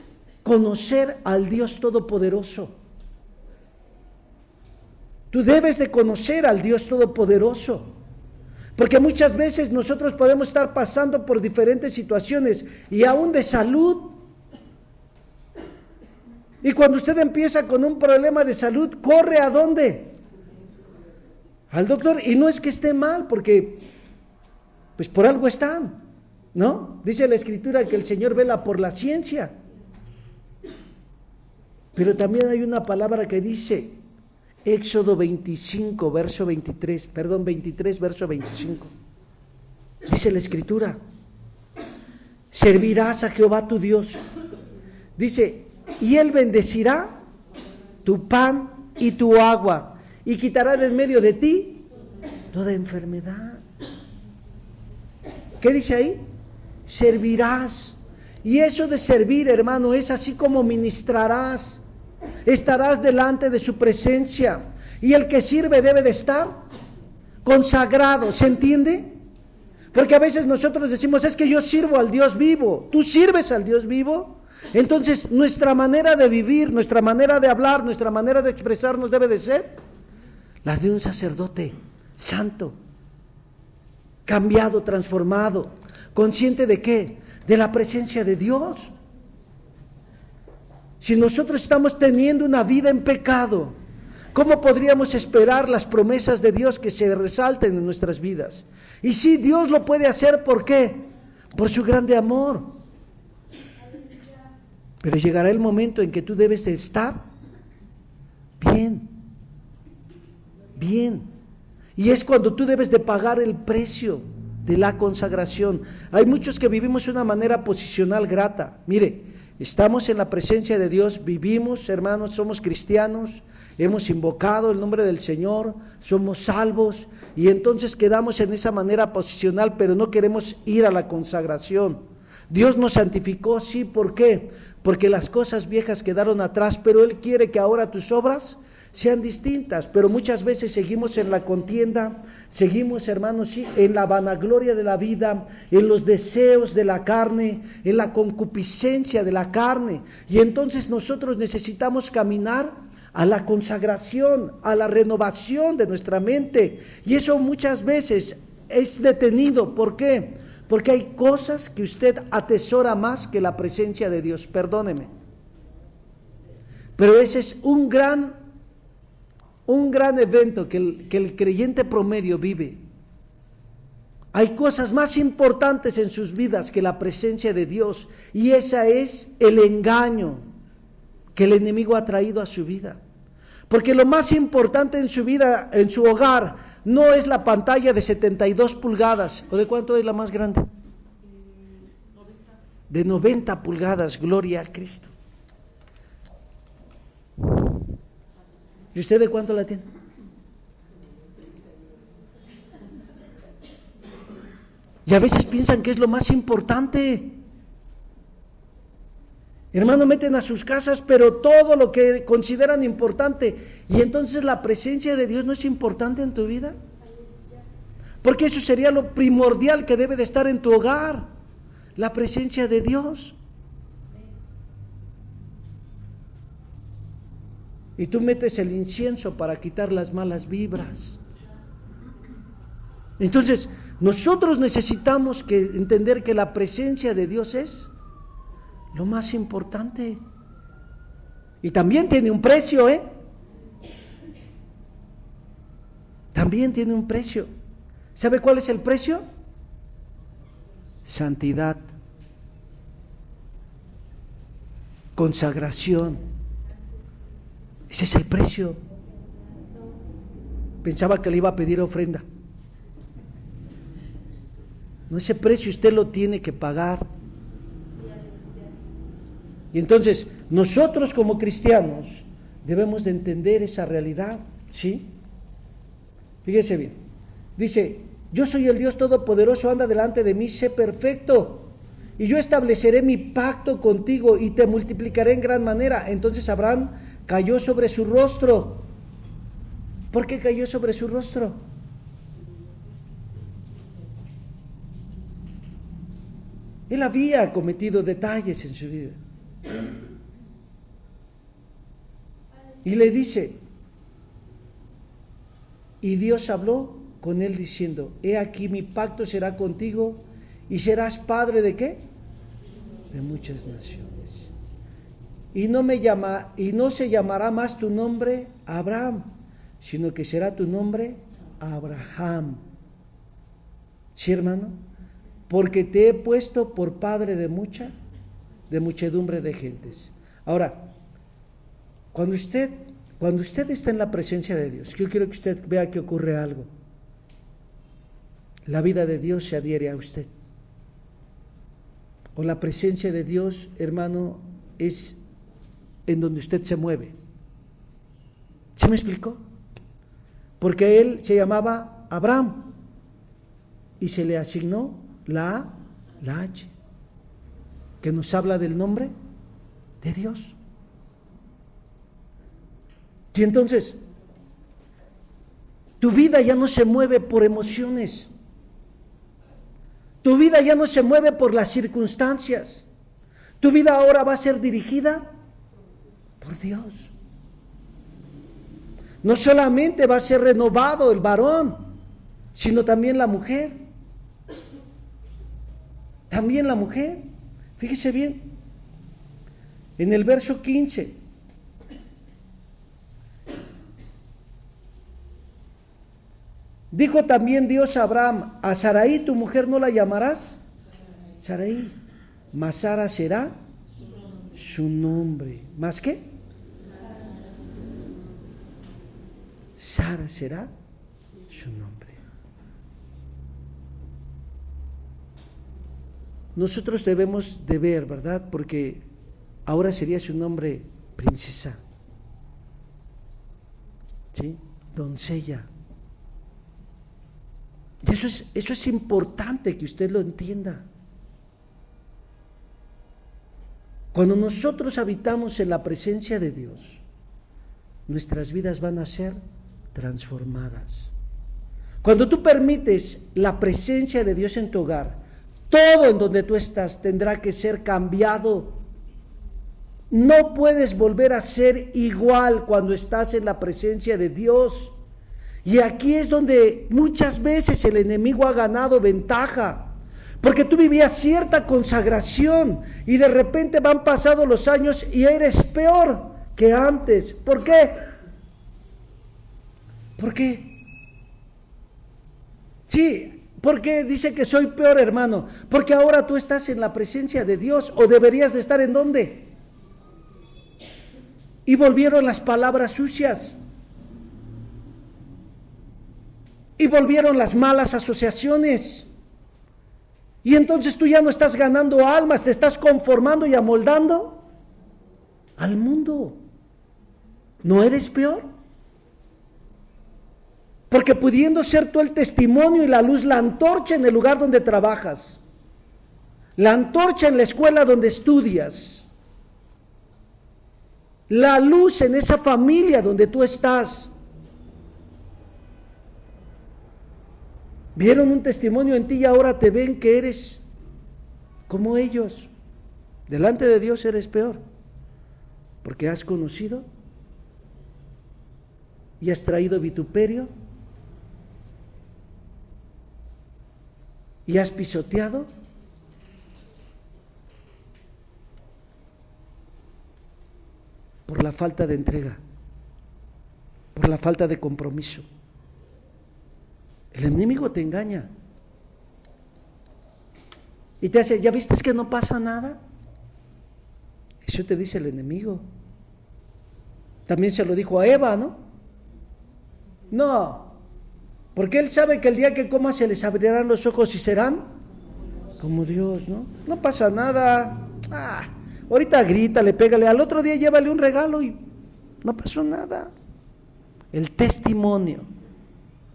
Speaker 1: conocer al Dios Todopoderoso. Tú debes de conocer al Dios Todopoderoso. Porque muchas veces nosotros podemos estar pasando por diferentes situaciones y aún de salud. Y cuando usted empieza con un problema de salud, ¿corre a dónde? Al doctor. Y no es que esté mal, porque pues por algo están, ¿no? Dice la Escritura que el Señor vela por la ciencia. Pero también hay una palabra que dice, Éxodo 25, verso 23, 23, verso 25. Dice la Escritura, servirás a Jehová tu Dios. Dice, y Él bendecirá tu pan y tu agua, y quitará de en medio de ti toda enfermedad. ¿Qué dice ahí? Servirás. Y eso de servir, hermano, es así como ministrarás. Estarás delante de su presencia. Y el que sirve debe de estar consagrado, ¿se entiende? Porque a veces nosotros decimos, es que yo sirvo al Dios vivo. ¿Tú sirves al Dios vivo? Entonces nuestra manera de vivir, nuestra manera de hablar, nuestra manera de expresarnos debe de ser las de un sacerdote santo, cambiado, transformado, consciente de ¿qué? De la presencia de Dios. Si nosotros estamos teniendo una vida en pecado, ¿cómo podríamos esperar las promesas de Dios que se resalten en nuestras vidas? Y sí, Dios lo puede hacer, ¿por qué? Por su grande amor. Pero llegará el momento en que tú debes de estar bien, bien. Y es cuando tú debes de pagar el precio de la consagración. Hay muchos que vivimos de una manera posicional grata. Mire, estamos en la presencia de Dios, vivimos, hermanos, somos cristianos, hemos invocado el nombre del Señor, somos salvos, y entonces quedamos en esa manera posicional, pero no queremos ir a la consagración. Dios nos santificó, sí, ¿por qué? Porque las cosas viejas quedaron atrás, pero Él quiere que ahora tus obras sean distintas, pero muchas veces seguimos en la contienda, seguimos, hermanos, sí, en la vanagloria de la vida, en los deseos de la carne, en la concupiscencia de la carne, y entonces nosotros necesitamos caminar a la consagración, a la renovación de nuestra mente, y eso muchas veces es detenido. ¿Por qué? Porque hay cosas que usted atesora más que la presencia de Dios, perdóneme, pero ese es un gran evento que el creyente promedio vive. Hay cosas más importantes en sus vidas que la presencia de Dios, y esa es el engaño que el enemigo ha traído a su vida. Porque lo más importante en su vida, en su hogar, no es la pantalla de 72 pulgadas. ¿O de cuánto es la más grande? De 90 pulgadas, gloria a Cristo. ¿Y usted de cuánto la tiene? Y a veces piensan que es lo más importante. Hermano, meten a sus casas, pero todo lo que consideran importante. Y entonces la presencia de Dios no es importante en tu vida. Porque eso sería lo primordial que debe de estar en tu hogar. La presencia de Dios. Y tú metes el incienso para quitar las malas vibras. Entonces, nosotros necesitamos entender que la presencia de Dios es lo más importante. Y también tiene un precio, También tiene un precio. ¿Sabe cuál es el precio? Santidad, consagración. Ese es el precio. Pensaba que le iba a pedir ofrenda. No, ese precio usted lo tiene que pagar. Y entonces, nosotros como cristianos debemos de entender esa realidad, ¿sí? Fíjese bien. Dice, yo soy el Dios Todopoderoso, anda delante de mí, sé perfecto. y yo estableceré mi pacto contigo y te multiplicaré en gran manera. Entonces Abraham cayó sobre su rostro. ¿Por qué cayó sobre su rostro? Él había cometido detalles en su vida. Y le dice, y Dios habló con él diciendo, he aquí mi pacto será contigo y serás padre ¿de qué? De muchas naciones. Y no se llamará más tu nombre Abraham, sino que será tu nombre Abraham. ¿Sí, hermano? Porque te he puesto por padre de muchedumbre de gentes. Ahora, cuando usted está en la presencia de Dios, yo quiero que usted vea que ocurre algo. La vida de Dios se adhiere a usted. O la presencia de Dios, hermano, es en donde usted se mueve. ¿Se me explicó? Porque él se llamaba Abraham y se le asignó la H, que nos habla del nombre de Dios. Y entonces, tu vida ya no se mueve por emociones. Tu vida ya no se mueve por las circunstancias. Tu vida ahora va a ser dirigida por Dios. No solamente va a ser renovado el varón, sino también la mujer. También la mujer. Fíjese bien. En el verso 15. Dijo también Dios a Abraham, a Sarai tu mujer no la llamarás Sarai, mas Sara será su nombre. ¿Más qué? Sara será su nombre. Nosotros debemos de ver, ¿verdad? Porque ahora sería su nombre princesa, ¿sí? Doncella. Y eso es importante que usted lo entienda. Cuando nosotros habitamos en la presencia de Dios, nuestras vidas van a ser transformadas. Cuando tú permites la presencia de Dios en tu hogar, todo en donde tú estás tendrá que ser cambiado. No puedes volver a ser igual cuando estás en la presencia de Dios. Y aquí es donde muchas veces el enemigo ha ganado ventaja, porque tú vivías cierta consagración y de repente van pasados los años y eres peor que antes. ¿Por qué? ¿Por qué? Sí, porque dice que soy peor, hermano, porque ahora tú estás en la presencia de Dios, o deberías de estar ¿en dónde? Y volvieron las palabras sucias. Y volvieron las malas asociaciones. Y entonces tú ya no estás ganando almas, te estás conformando y amoldando al mundo. ¿No eres peor? Porque pudiendo ser tú el testimonio y la luz, la antorcha en el lugar donde trabajas, la antorcha en la escuela donde estudias, la luz en esa familia donde tú estás, vieron un testimonio en ti y ahora te ven que eres como ellos. Delante de Dios eres peor, porque has conocido y has traído vituperio y has pisoteado por la falta de entrega, por la falta de compromiso. El enemigo te engaña y te hace, ¿ya viste que no pasa nada? Eso te dice el enemigo. También se lo dijo a Eva, ¿no? No, porque él sabe que el día que coma se les abrirán los ojos y serán como Dios, ¿no? No pasa nada. Ahorita grítale, pégale, al otro día llévale un regalo y no pasó nada. El testimonio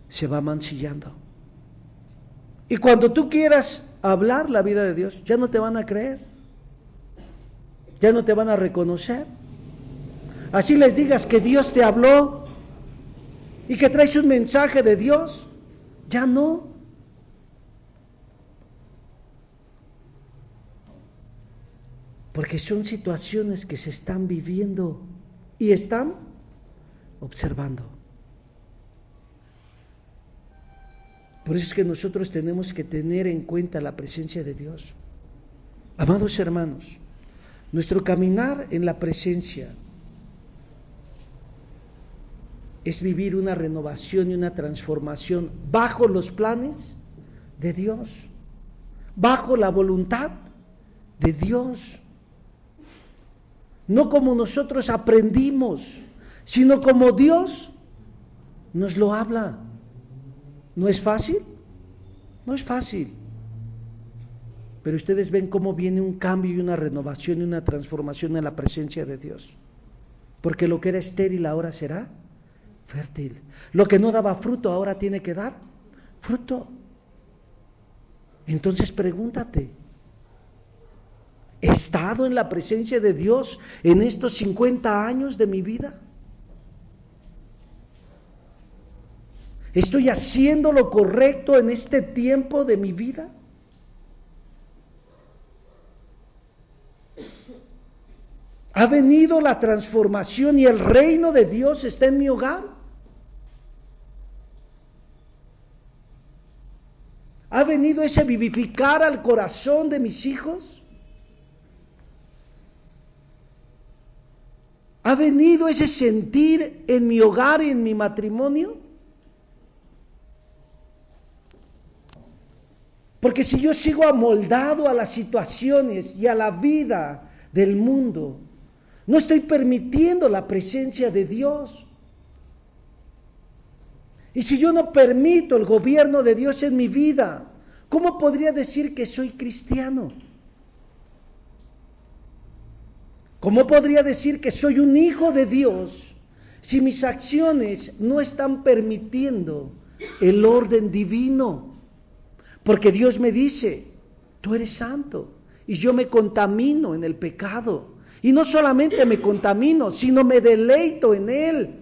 Speaker 1: se va mancillando. Y cuando tú quieras a hablar la vida de Dios, ya no te van a creer, ya no te van a reconocer. Así les digas que Dios te habló y que traes un mensaje de Dios, ya no. Porque son situaciones que se están viviendo y están observando. Por eso es que nosotros tenemos que tener en cuenta la presencia de Dios. Amados hermanos, nuestro caminar en la presencia es vivir una renovación y una transformación bajo los planes de Dios, bajo la voluntad de Dios. No como nosotros aprendimos, sino como Dios nos lo habla. ¿No es fácil? No es fácil. Pero ustedes ven cómo viene un cambio y una renovación y una transformación en la presencia de Dios. Porque lo que era estéril ahora será fértil. Lo que no daba fruto ahora tiene que dar fruto. Entonces pregúntate, ¿he estado en la presencia de Dios en estos 50 años de mi vida? ¿Estoy haciendo lo correcto en este tiempo de mi vida? ¿Ha venido la transformación y el reino de Dios está en mi hogar? ¿Ha venido ese vivificar al corazón de mis hijos? ¿Ha venido ese sentir en mi hogar y en mi matrimonio? Porque si yo sigo amoldado a las situaciones y a la vida del mundo, no estoy permitiendo la presencia de Dios. Y si yo no permito el gobierno de Dios en mi vida, ¿cómo podría decir que soy cristiano? ¿Cómo podría decir que soy un hijo de Dios si mis acciones no están permitiendo el orden divino? Porque Dios me dice, tú eres santo y yo me contamino en el pecado. Y no solamente me contamino, sino me deleito en él.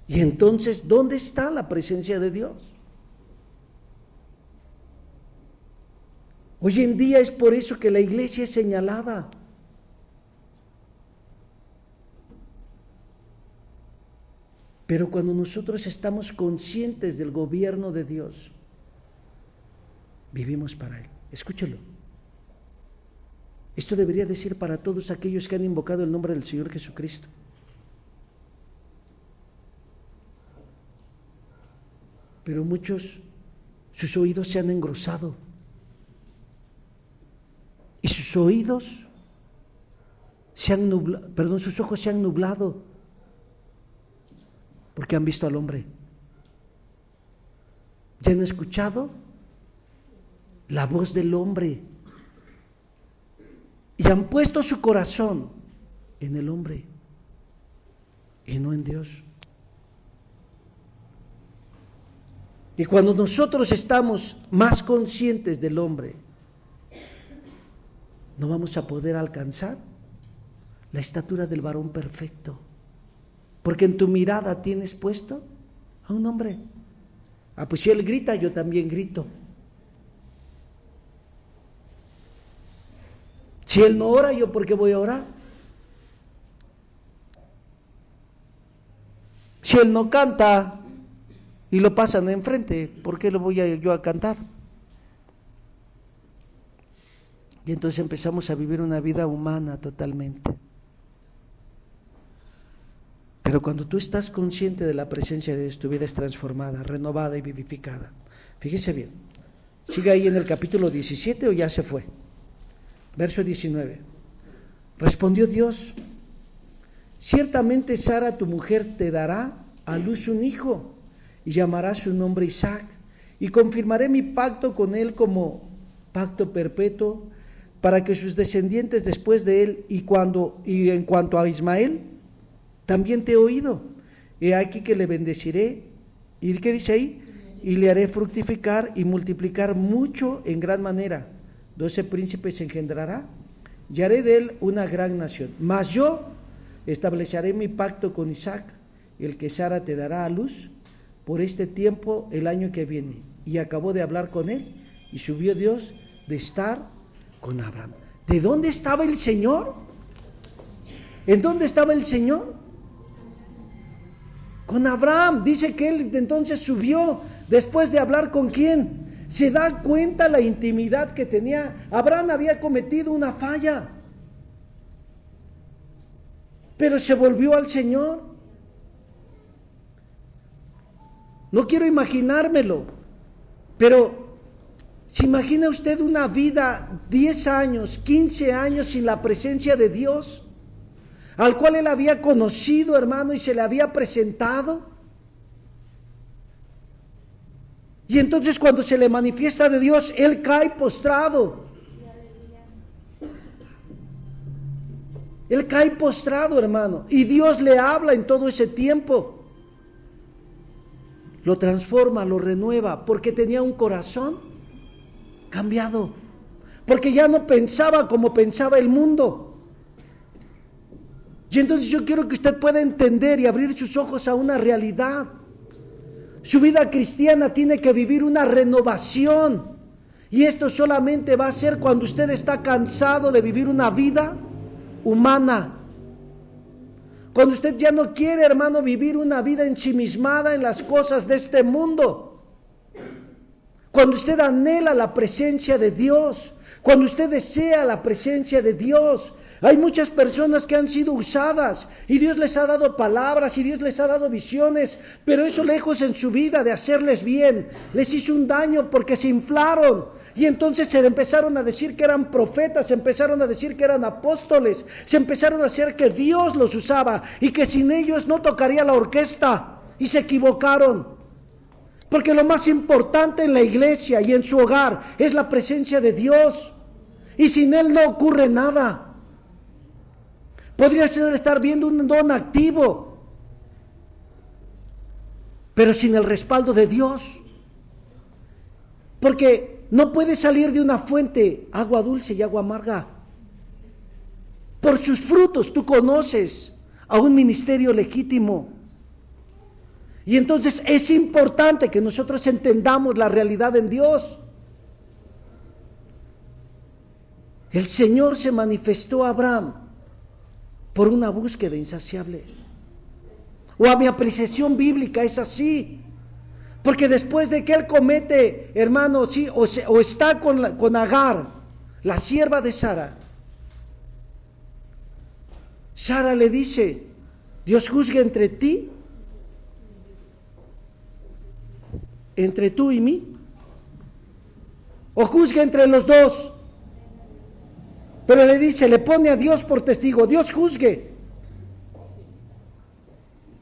Speaker 1: Y entonces, ¿dónde está la presencia de Dios? Hoy en día es por eso que la iglesia es señalada. Pero cuando nosotros estamos conscientes del gobierno de Dios, vivimos para Él. Escúchelo. Esto debería decir para todos aquellos que han invocado el nombre del Señor Jesucristo. Pero muchos, sus oídos se han engrosado. Y sus oídos se han nublado, sus ojos se han nublado porque han visto al hombre. Ya han escuchado la voz del hombre y han puesto su corazón en el hombre y no en Dios. Y cuando nosotros estamos más conscientes del hombre, no vamos a poder alcanzar la estatura del varón perfecto, porque en tu mirada tienes puesto a un hombre. Pues si él grita, yo también grito. Si él no ora, ¿yo por qué voy a orar? Si él no canta y lo pasan enfrente, ¿por qué lo voy yo a cantar? Y entonces empezamos a vivir una vida humana totalmente. Pero cuando tú estás consciente de la presencia de Dios, tu vida es transformada, renovada y vivificada. Fíjese bien, sigue ahí en el capítulo 17 o ya se fue. Verso 19. Respondió Dios: ciertamente Sara tu mujer te dará a luz un hijo y llamará su nombre Isaac, y confirmaré mi pacto con él como pacto perpetuo para que sus descendientes después de él, y en cuanto a Ismael, también te he oído. He aquí que le bendeciré ¿Y qué dice ahí? Y le haré fructificar y multiplicar mucho en gran manera. 12 príncipes engendrará, y haré de él una gran nación. Mas yo estableceré mi pacto con Isaac, el que Sara te dará a luz por este tiempo el año que viene. Y acabó de hablar con él, y subió Dios de estar con Abraham. ¿De dónde estaba el Señor? ¿En dónde estaba el Señor? Con Abraham. Dice que él entonces subió después de hablar con quién. Se da cuenta la intimidad que tenía. Abraham había cometido una falla, pero se volvió al Señor. No quiero imaginármelo, pero ¿se imagina usted una vida 10 años, 15 años sin la presencia de Dios, al cual él había conocido, hermano, y se le había presentado? Y entonces cuando se le manifiesta de Dios, él cae postrado. Él cae postrado, hermano, y Dios le habla en todo ese tiempo. Lo transforma, lo renueva, porque tenía un corazón cambiado, porque ya no pensaba como pensaba el mundo. Y entonces yo quiero que usted pueda entender y abrir sus ojos a una realidad. Su vida cristiana tiene que vivir una renovación, y esto solamente va a ser cuando usted está cansado de vivir una vida humana. Cuando usted ya no quiere, hermano, vivir una vida ensimismada en las cosas de este mundo. Cuando usted anhela la presencia de Dios, cuando usted desea la presencia de Dios. Hay muchas personas que han sido usadas y Dios les ha dado palabras y Dios les ha dado visiones, pero eso lejos en su vida de hacerles bien, les hizo un daño porque se inflaron. Y entonces se empezaron a decir que eran profetas, se empezaron a decir que eran apóstoles, se empezaron a decir que Dios los usaba y que sin ellos no tocaría la orquesta, y se equivocaron. Porque lo más importante en la iglesia y en su hogar es la presencia de Dios, y sin Él no ocurre nada. Podría usted estar viendo un don activo, pero sin el respaldo de Dios, porque no puede salir de una fuente agua dulce y agua amarga. Por sus frutos tú conoces a un ministerio legítimo. Y entonces es importante que nosotros entendamos la realidad en Dios. El Señor se manifestó a Abraham por una búsqueda insaciable. O a mi apreciación bíblica es así. Porque después de que él comete, hermano, sí, o está con Agar, la sierva de Sara, Sara le dice: Dios juzgue entre tú y mí, o juzgue entre los dos. Pero le dice, le pone a Dios por testigo: Dios juzgue.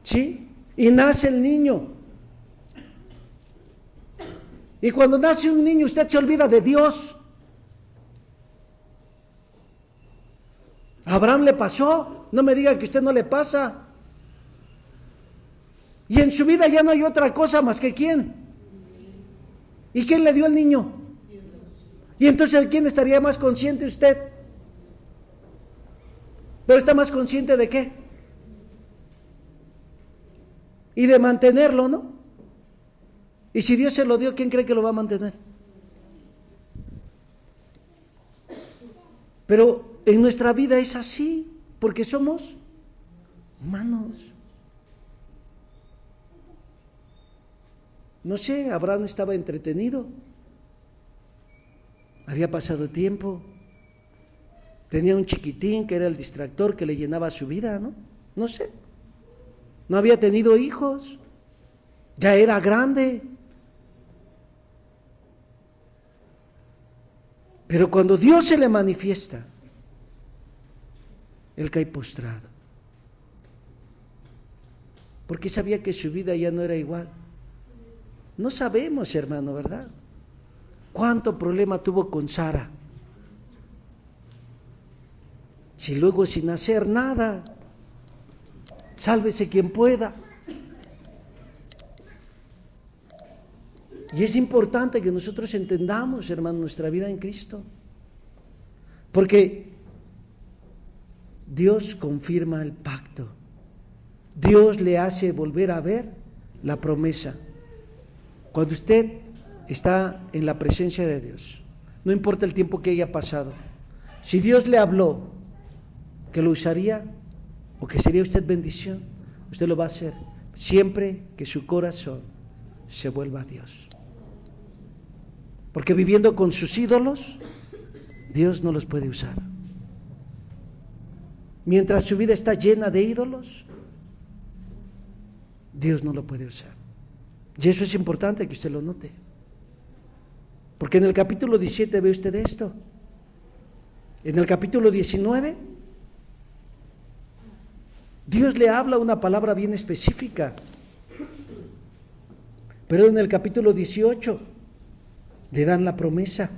Speaker 1: ¿Sí? Y nace el niño. Y cuando nace un niño, usted se olvida de Dios. A Abraham le pasó, no me diga que a usted no le pasa. Y en su vida ya no hay otra cosa más que ¿quién? ¿Y quién le dio el niño? Y entonces ¿quién estaría más consciente? Usted. ¿Pero está más consciente de qué? Y de mantenerlo, ¿no? Y si Dios se lo dio, ¿quién cree que lo va a mantener? Pero en nuestra vida es así, porque somos humanos. No sé, Abraham estaba entretenido, había pasado tiempo, tenía un chiquitín que era el distractor que le llenaba su vida, ¿no? No sé, no había tenido hijos, ya era grande. Pero cuando Dios se le manifiesta, él cae postrado, porque sabía que su vida ya no era igual. No sabemos, hermano, ¿verdad? ¿Cuánto problema tuvo con Sara? Si luego sin hacer nada, sálvese quien pueda. Y es importante que nosotros entendamos, hermano, nuestra vida en Cristo. Porque Dios confirma el pacto. Dios le hace volver a ver la promesa. Cuando usted está en la presencia de Dios, no importa el tiempo que haya pasado, si Dios le habló que lo usaría o que sería usted bendición, usted lo va a hacer siempre que su corazón se vuelva a Dios. Porque viviendo con sus ídolos, Dios no los puede usar. Mientras su vida está llena de ídolos, Dios no lo puede usar. Y eso es importante que usted lo note. Porque en el capítulo 17 ve usted esto. En el capítulo 19, Dios le habla una palabra bien específica. Pero en el capítulo 18 le dan la promesa.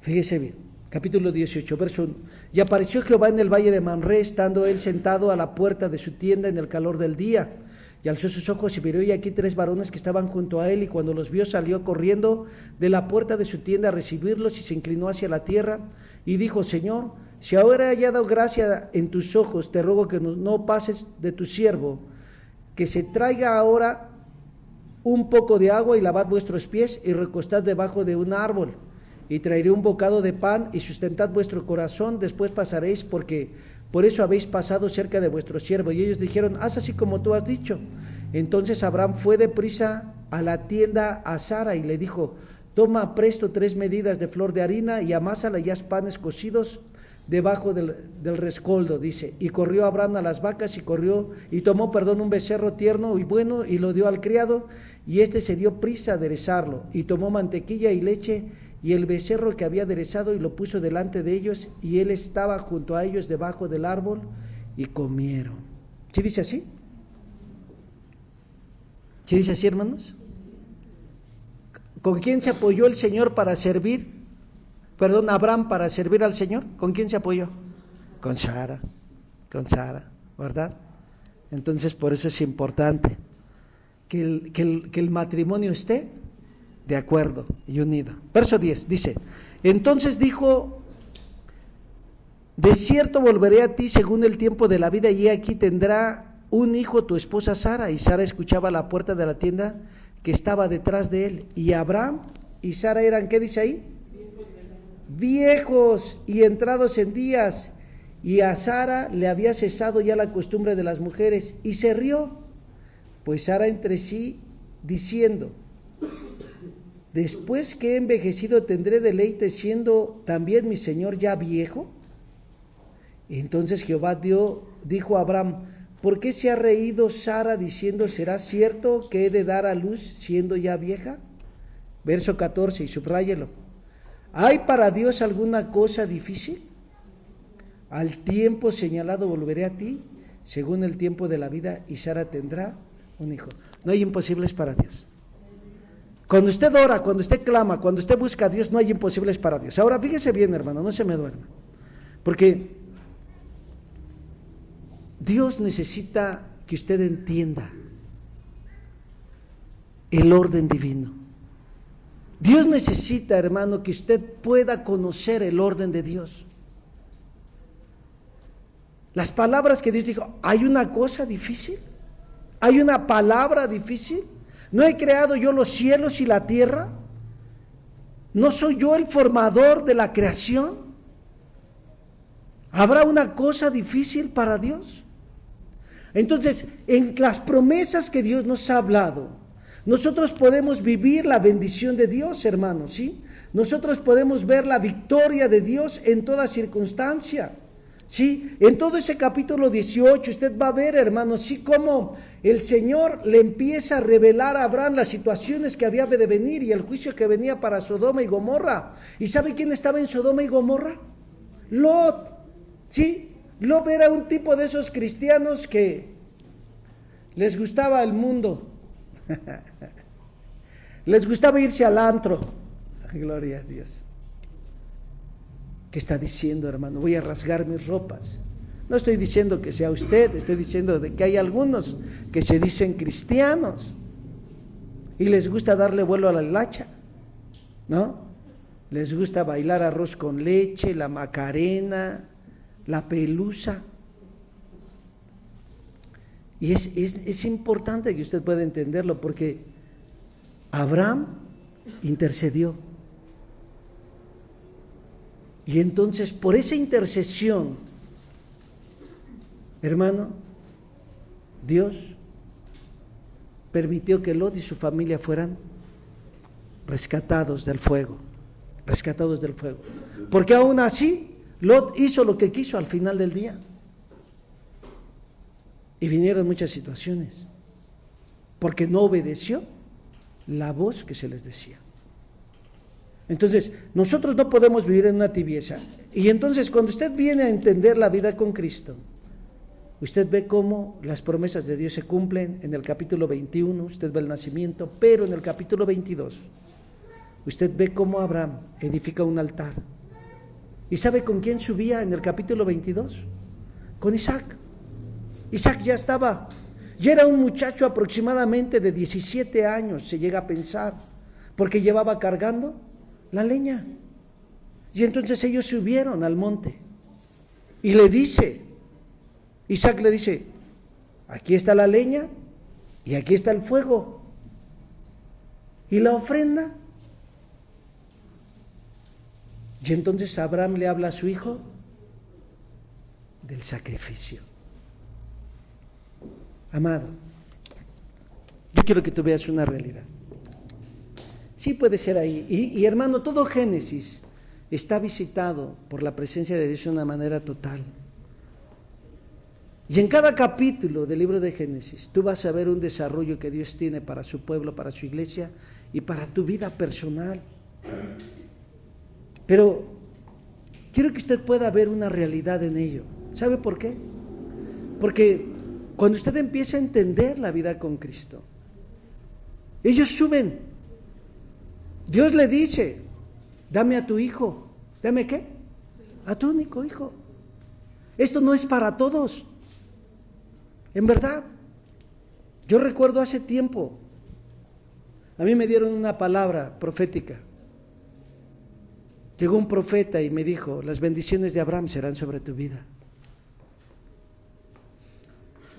Speaker 1: Fíjese bien, capítulo 18, verso 1. Y apareció Jehová en el valle de Manré, estando él sentado a la puerta de su tienda en el calor del día. Y alzó sus ojos y vio aquí 3 varones que estaban junto a él, y cuando los vio salió corriendo de la puerta de su tienda a recibirlos, y se inclinó hacia la tierra, y dijo: Señor, si ahora he hallado gracia en tus ojos, te ruego que no pases de tu siervo, que se traiga ahora un poco de agua, y lavad vuestros pies, y recostad debajo de un árbol, y traeré un bocado de pan, y sustentad vuestro corazón, después pasaréis, porque por eso habéis pasado cerca de vuestro siervo. Y ellos dijeron: haz así como tú has dicho. Entonces Abraham fue deprisa a la tienda a Sara, y le dijo: toma presto 3 medidas de flor de harina, y amásala, y haz panes cocidos debajo del rescoldo, dice. Y corrió Abraham a las vacas, y tomó un becerro tierno y bueno, y lo dio al criado, y éste se dio prisa a aderezarlo, y tomó mantequilla y leche, y el becerro que había aderezado, y lo puso delante de ellos, y él estaba junto a ellos debajo del árbol, y comieron. ¿Sí dice así? ¿Sí dice así, hermanos? ¿Con quién se apoyó el Señor para servir? Abraham para servir al Señor. ¿Con quién se apoyó? Con Sara, ¿verdad? Entonces por eso es importante que el matrimonio esté de acuerdo y unido. Verso 10 dice: entonces dijo: de cierto volveré a ti según el tiempo de la vida, y aquí tendrá un hijo tu esposa Sara. Y Sara escuchaba a la puerta de la tienda que estaba detrás de él. Y Abraham y Sara eran, ¿qué dice ahí? Viejos y entrados en días, y a Sara le había cesado ya la costumbre de las mujeres, y se rió, pues Sara entre sí, diciendo: después que he envejecido tendré deleite, siendo también mi señor ya viejo. Entonces Jehová dijo a Abraham: ¿por qué se ha reído Sara diciendo: será cierto que he de dar a luz siendo ya vieja? Verso 14, y subráyelo: ¿hay para Dios alguna cosa difícil? Al tiempo señalado volveré a ti, según el tiempo de la vida, y Sara tendrá un hijo. No hay imposibles para Dios. Cuando usted ora, cuando usted clama, cuando usted busca a Dios, no hay imposibles para Dios. Ahora fíjese bien, hermano, no se me duerma, porque Dios necesita que usted entienda el orden divino. Dios necesita, hermano, que usted pueda conocer el orden de Dios. Las palabras que Dios dijo: ¿hay una cosa difícil? ¿Hay una palabra difícil? ¿No he creado yo los cielos y la tierra? ¿No soy yo el formador de la creación? ¿Habrá una cosa difícil para Dios? Entonces, en las promesas que Dios nos ha hablado, nosotros podemos vivir la bendición de Dios, hermanos, ¿sí? Nosotros podemos ver la victoria de Dios en toda circunstancia, ¿sí? En todo ese capítulo 18 usted va a ver, hermanos, sí, cómo el Señor le empieza a revelar a Abraham las situaciones que había de venir y el juicio que venía para Sodoma y Gomorra. ¿Y sabe quién estaba en Sodoma y Gomorra? Lot, ¿sí? Lot era un tipo de esos cristianos que les gustaba el mundo. Les gustaba irse al antro. Gloria a Dios. ¿Qué está diciendo, hermano? Voy a rasgar mis ropas. No estoy diciendo que sea usted, estoy diciendo de que hay algunos que se dicen cristianos y les gusta darle vuelo a la hilacha, ¿no? Les gusta bailar arroz con leche, la macarena, la pelusa. Y es importante que usted pueda entenderlo, porque Abraham intercedió. Y entonces, por esa intercesión, hermano, Dios permitió que Lot y su familia fueran rescatados del fuego. Rescatados del fuego. Porque aún así, Lot hizo lo que quiso al final del día. Y vinieron muchas situaciones, porque no obedeció la voz que se les decía. Entonces, nosotros no podemos vivir en una tibieza. Y entonces, cuando usted viene a entender la vida con Cristo, usted ve cómo las promesas de Dios se cumplen. En el capítulo 21, usted ve el nacimiento, pero en el capítulo 22, usted ve cómo Abraham edifica un altar. ¿Y sabe con quién subía en el capítulo 22? Con Isaac. Isaac ya era un muchacho aproximadamente de 17 años, se llega a pensar, porque llevaba cargando la leña. Y entonces ellos subieron al monte y Isaac le dice, aquí está la leña y aquí está el fuego. ¿Y la ofrenda? Y entonces Abraham le habla a su hijo del sacrificio. Amado, yo quiero que tú veas una realidad. Sí puede ser ahí. Y hermano, todo Génesis está visitado por la presencia de Dios de una manera total. Y en cada capítulo del libro de Génesis, tú vas a ver un desarrollo que Dios tiene para su pueblo, para su iglesia y para tu vida personal. Pero quiero que usted pueda ver una realidad en ello. ¿Sabe por qué? Porque cuando usted empieza a entender la vida con Cristo, ellos suben. Dios le dice, dame a tu hijo. ¿Dame qué? A tu único hijo. Esto no es para todos. En verdad. Yo recuerdo hace tiempo, a mí me dieron una palabra profética. Llegó un profeta y me dijo, las bendiciones de Abraham serán sobre tu vida.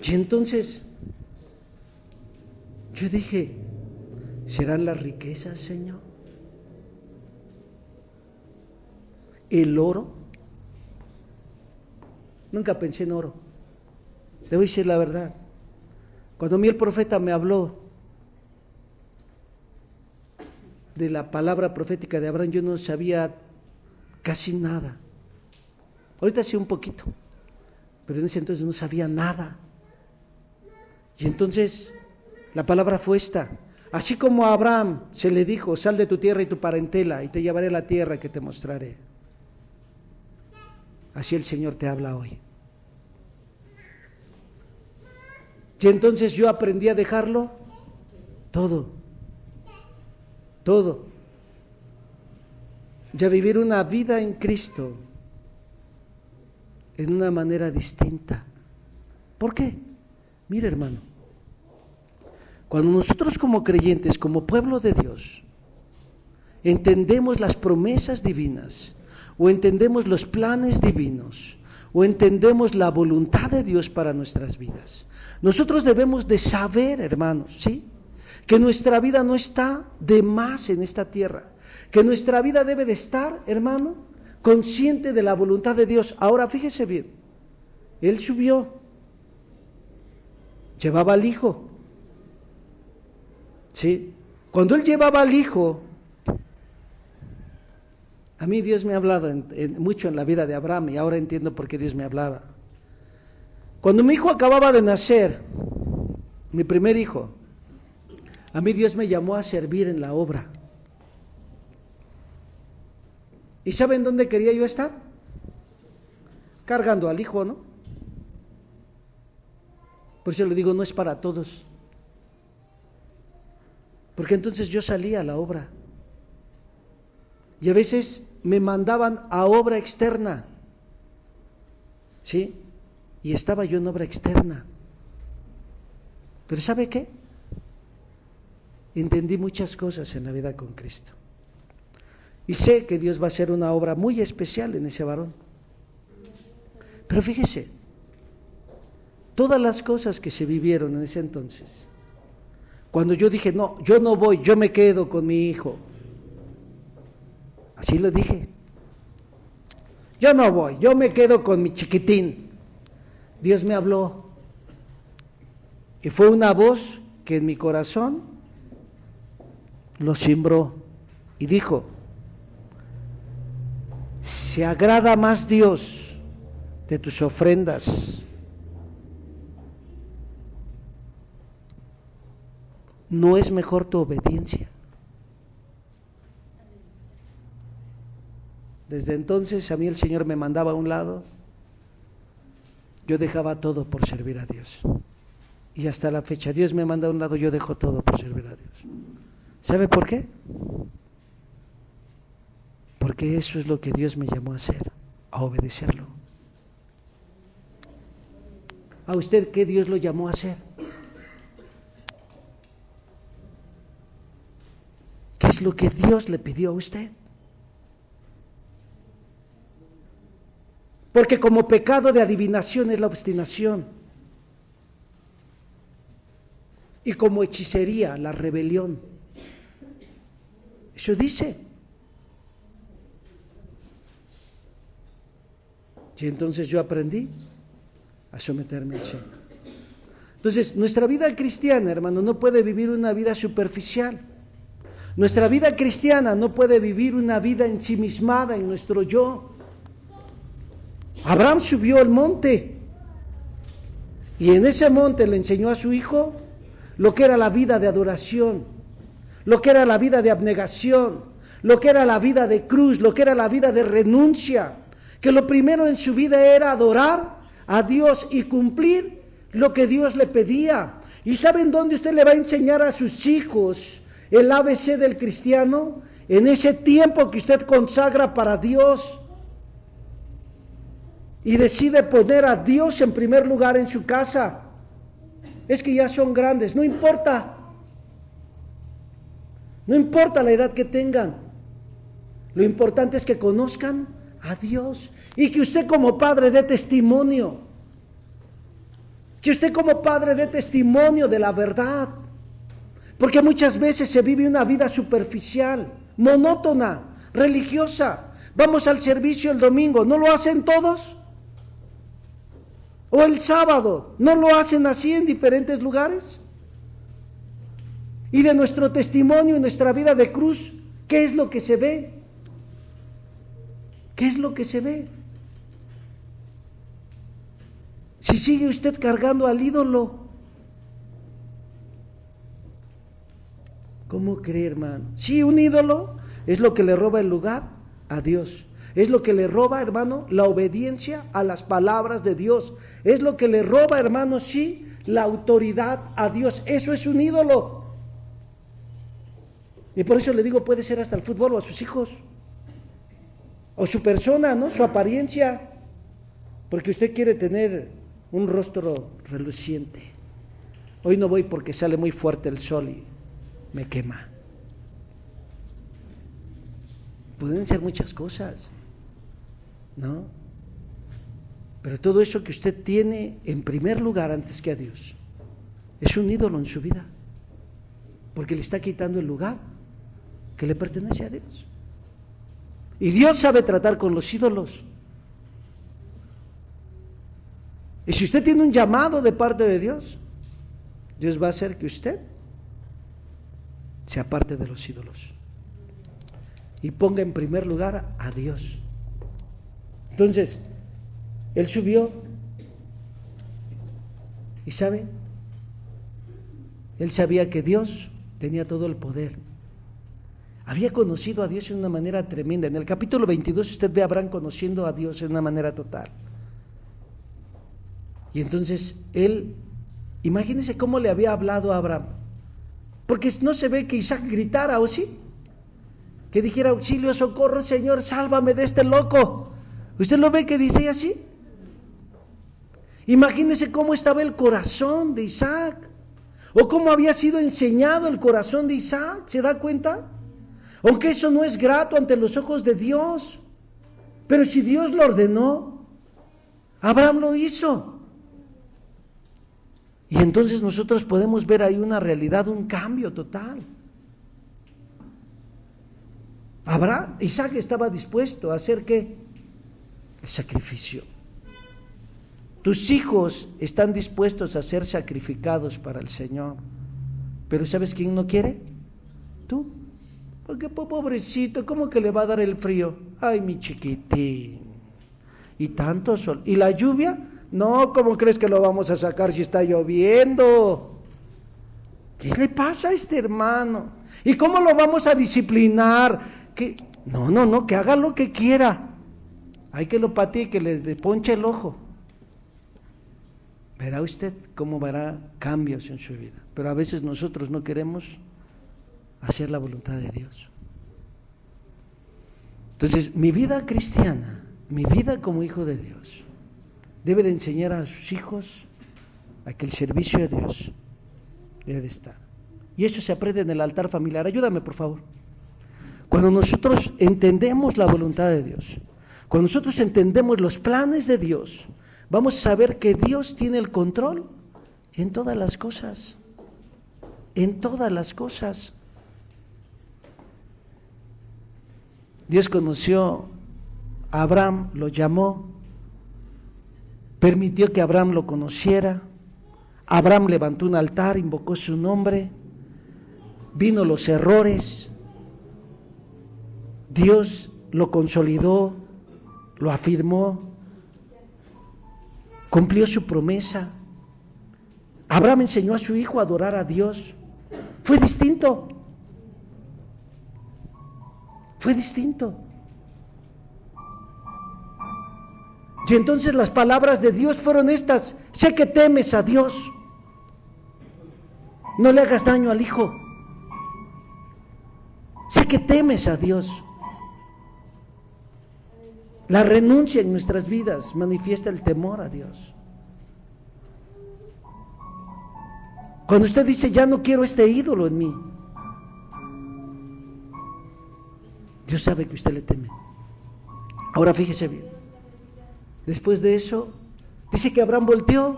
Speaker 1: Y entonces yo dije, ¿serán las riquezas, Señor? ¿El oro? Nunca pensé en oro. Debo decir la verdad. Cuando a mí el profeta me habló de la palabra profética de Abraham, yo no sabía casi nada. Ahorita sí un poquito, pero en ese entonces no sabía nada. Y entonces la palabra fue esta: así como a Abraham se le dijo, sal de tu tierra y tu parentela y te llevaré a la tierra que te mostraré, así el Señor te habla hoy. Y entonces yo aprendí a dejarlo todo, y a vivir una vida en Cristo en una manera distinta. ¿Por qué? Mire, hermano, cuando nosotros como creyentes, como pueblo de Dios, entendemos las promesas divinas, o entendemos los planes divinos, o entendemos la voluntad de Dios para nuestras vidas, nosotros debemos de saber, hermanos, ¿sí?, que nuestra vida no está de más en esta tierra, que nuestra vida debe de estar, hermano, consciente de la voluntad de Dios. Ahora fíjese bien, él subió, llevaba al hijo, ¿sí? Cuando él llevaba al hijo, a mí Dios me ha hablado mucho en la vida de Abraham, y ahora entiendo por qué Dios me hablaba. Cuando mi hijo acababa de nacer, mi primer hijo, a mí Dios me llamó a servir en la obra. ¿Y saben dónde quería yo estar? Cargando al hijo, ¿no? Por eso le digo, no es para todos. Porque entonces yo salía a la obra. Y a veces me mandaban a obra externa, ¿sí? Y estaba yo en obra externa. Pero ¿sabe qué? Entendí muchas cosas en la vida con Cristo. Y sé que Dios va a hacer una obra muy especial en ese varón. Pero fíjese, todas las cosas que se vivieron en ese entonces, cuando yo dije, no, yo no voy, yo me quedo con mi hijo. Así lo dije. Yo no voy, yo me quedo con mi chiquitín. Dios me habló. Y fue una voz que en mi corazón lo cimbró. Y dijo, ¿se agrada más Dios de tus ofrendas? ¿No es mejor tu obediencia? Desde entonces a mí el Señor me mandaba a un lado, yo dejaba todo por servir a Dios. Y hasta la fecha Dios me manda a un lado, yo dejo todo por servir a Dios. ¿Sabe por qué? Porque eso es lo que Dios me llamó a hacer, a obedecerlo. ¿A usted qué Dios lo llamó a hacer? ¿Qué es lo que Dios le pidió a usted? Porque como pecado de adivinación es la obstinación. Y como hechicería, la rebelión. Eso dice. Y entonces yo aprendí a someterme al Señor. Entonces, nuestra vida cristiana, hermano, no puede vivir una vida superficial. Nuestra vida cristiana no puede vivir una vida ensimismada en nuestro yo. Abraham subió al monte y en ese monte le enseñó a su hijo lo que era la vida de adoración, lo que era la vida de abnegación, lo que era la vida de cruz, lo que era la vida de renuncia, que lo primero en su vida era adorar a Dios y cumplir lo que Dios le pedía. ¿Y saben dónde usted le va a enseñar a sus hijos el ABC del cristiano? En ese tiempo que usted consagra para Dios y decide poner a Dios en primer lugar en su casa. Es que ya son grandes, no importa. No importa la edad que tengan. Lo importante es que conozcan a Dios y que usted como padre dé testimonio. Que usted como padre dé testimonio de la verdad. Porque muchas veces se vive una vida superficial, monótona, religiosa. Vamos al servicio el domingo, ¿no lo hacen todos? O el sábado, ¿no lo hacen así en diferentes lugares? Y de nuestro testimonio y nuestra vida de cruz, ¿qué es lo que se ve? ¿Qué es lo que se ve? Si sigue usted cargando al ídolo, ¿cómo cree, hermano? Sí, un ídolo es lo que le roba el lugar a Dios. Es lo que le roba, hermano, la obediencia a las palabras de Dios. Es lo que le roba, hermano, sí, la autoridad a Dios. Eso es un ídolo. Y por eso le digo, puede ser hasta el fútbol o a sus hijos. O su persona, ¿no? Su apariencia. Porque usted quiere tener un rostro reluciente. Hoy no voy porque sale muy fuerte el sol y me quema. Pueden ser muchas cosas, ¿no? Pero todo eso que usted tiene en primer lugar antes que a Dios es un ídolo en su vida, porque le está quitando el lugar que le pertenece a Dios. Y Dios sabe tratar con los ídolos. Y si usted tiene un llamado de parte de Dios, Dios va a hacer que usted se aparte de los ídolos y ponga en primer lugar a Dios. Entonces, él subió y ¿sabe? Él sabía que Dios tenía todo el poder. Había conocido a Dios de una manera tremenda. En el capítulo 22 usted ve a Abraham conociendo a Dios de una manera total. Y entonces él, imagínese cómo le había hablado a Abraham. Porque no se ve que Isaac gritara, ¿o sí? que dijera: auxilio, socorro, Señor, sálvame de este loco. ¿Usted lo ve que dice así? Imagínese cómo estaba el corazón de Isaac, o cómo había sido enseñado el corazón de Isaac. ¿Se da cuenta? Aunque eso no es grato ante los ojos de Dios, pero si Dios lo ordenó, Abraham lo hizo. Y entonces nosotros podemos ver ahí una realidad, un cambio total. Isaac estaba dispuesto a hacer ¿qué? El sacrificio. Tus hijos están dispuestos a ser sacrificados para el Señor, pero ¿sabes quién no quiere? Tú. Porque pobrecito, ¿cómo que le va a dar el frío? Ay, mi chiquitín. Y tanto sol. ¿Y la lluvia? No, ¿cómo crees que lo vamos a sacar si está lloviendo? ¿Qué le pasa a este hermano? ¿Y cómo lo vamos a disciplinar? ¿Qué? No, que haga lo que quiera. Hay que lo patee, que le ponche el ojo. Verá usted cómo verá cambios en su vida. Pero a veces nosotros no queremos hacer la voluntad de Dios. Entonces, mi vida cristiana, mi vida como hijo de Dios, debe de enseñar a sus hijos a que el servicio a Dios debe de estar. Y eso se aprende en el altar familiar. Ayúdame, por favor. Cuando nosotros entendemos la voluntad de Dios, cuando nosotros entendemos los planes de Dios, vamos a saber que Dios tiene el control en todas las cosas. En todas las cosas. Dios conoció a Abraham, lo llamó, permitió que Abraham lo conociera. Abraham levantó un altar, invocó su nombre, vino los errores, Dios lo consolidó, lo afirmó, cumplió su promesa. Abraham enseñó a su hijo a adorar a Dios. Fue distinto. Fue distinto. Y entonces las palabras de Dios fueron estas: sé que temes a Dios, no le hagas daño al hijo. Sé que temes a Dios. La renuncia en nuestras vidas manifiesta el temor a Dios. Cuando usted dice: ya no quiero este ídolo en mí, Dios sabe que usted le teme. Ahora fíjese bien. Después de eso, dice que Abraham volteó.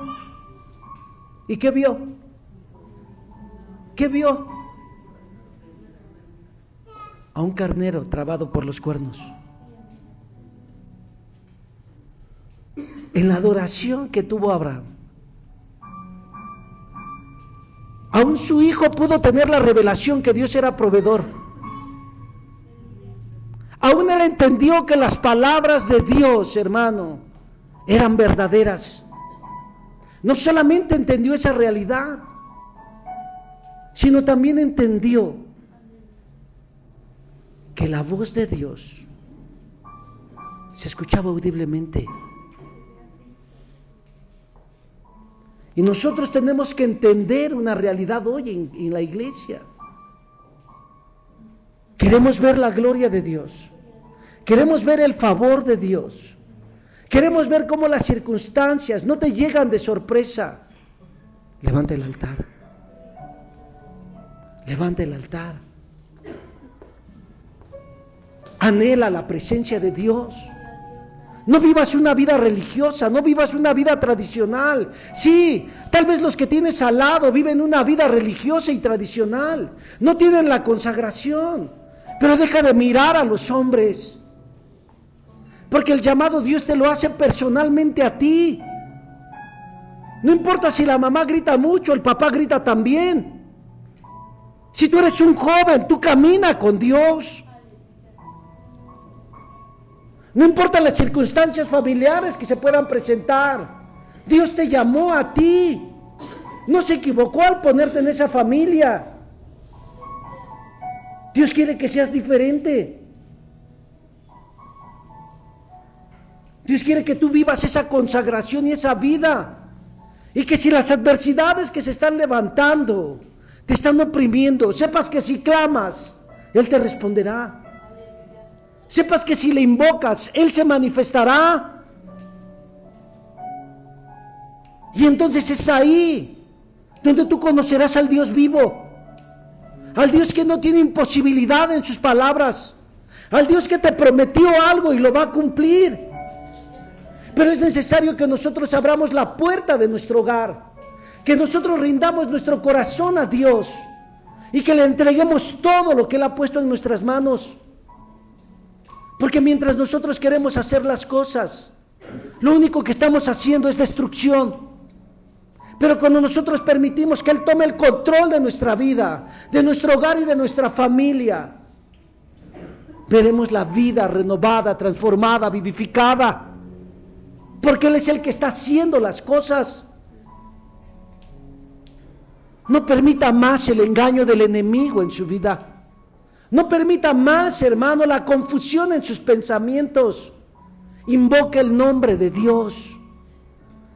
Speaker 1: ¿Y qué vio? ¿Qué vio? A un carnero trabado por los cuernos. En la adoración que tuvo Abraham, aún su hijo pudo tener la revelación que Dios era proveedor. Aún él entendió que las palabras de Dios, hermano, eran verdaderas. No solamente entendió esa realidad, sino también entendió que la voz de Dios se escuchaba audiblemente. Y nosotros tenemos que entender una realidad hoy en la iglesia. Queremos ver la gloria de Dios. Queremos ver el favor de Dios. Queremos ver cómo las circunstancias no te llegan de sorpresa. Levanta el altar. Levanta el altar. Anhela la presencia de Dios. No vivas una vida religiosa, no vivas una vida tradicional. Sí, tal vez los que tienes al lado viven una vida religiosa y tradicional. No tienen la consagración, pero deja de mirar a los hombres. Porque el llamado Dios te lo hace personalmente a ti. No importa si la mamá grita mucho, el papá grita también. Si tú eres un joven, tú camina con Dios. No importa las circunstancias familiares que se puedan presentar. Dios te llamó a ti. No se equivocó al ponerte en esa familia. Dios quiere que seas diferente. Dios quiere que tú vivas esa consagración y esa vida. Y que si las adversidades que se están levantando te están oprimiendo, sepas que si clamas, Él te responderá. Sepas que si le invocas, Él se manifestará. Y entonces es ahí donde tú conocerás al Dios vivo, al Dios que no tiene imposibilidad en sus palabras, al Dios que te prometió algo y lo va a cumplir. Pero es necesario que nosotros abramos la puerta de nuestro hogar, que nosotros rindamos nuestro corazón a Dios y que le entreguemos todo lo que Él ha puesto en nuestras manos. Porque mientras nosotros queremos hacer las cosas, lo único que estamos haciendo es destrucción. Pero cuando nosotros permitimos que Él tome el control de nuestra vida, de nuestro hogar y de nuestra familia, veremos la vida renovada, transformada, vivificada. Porque Él es el que está haciendo las cosas. No permita más el engaño del enemigo en su vida. No permita más, hermano, la confusión en sus pensamientos. Invoque el nombre de Dios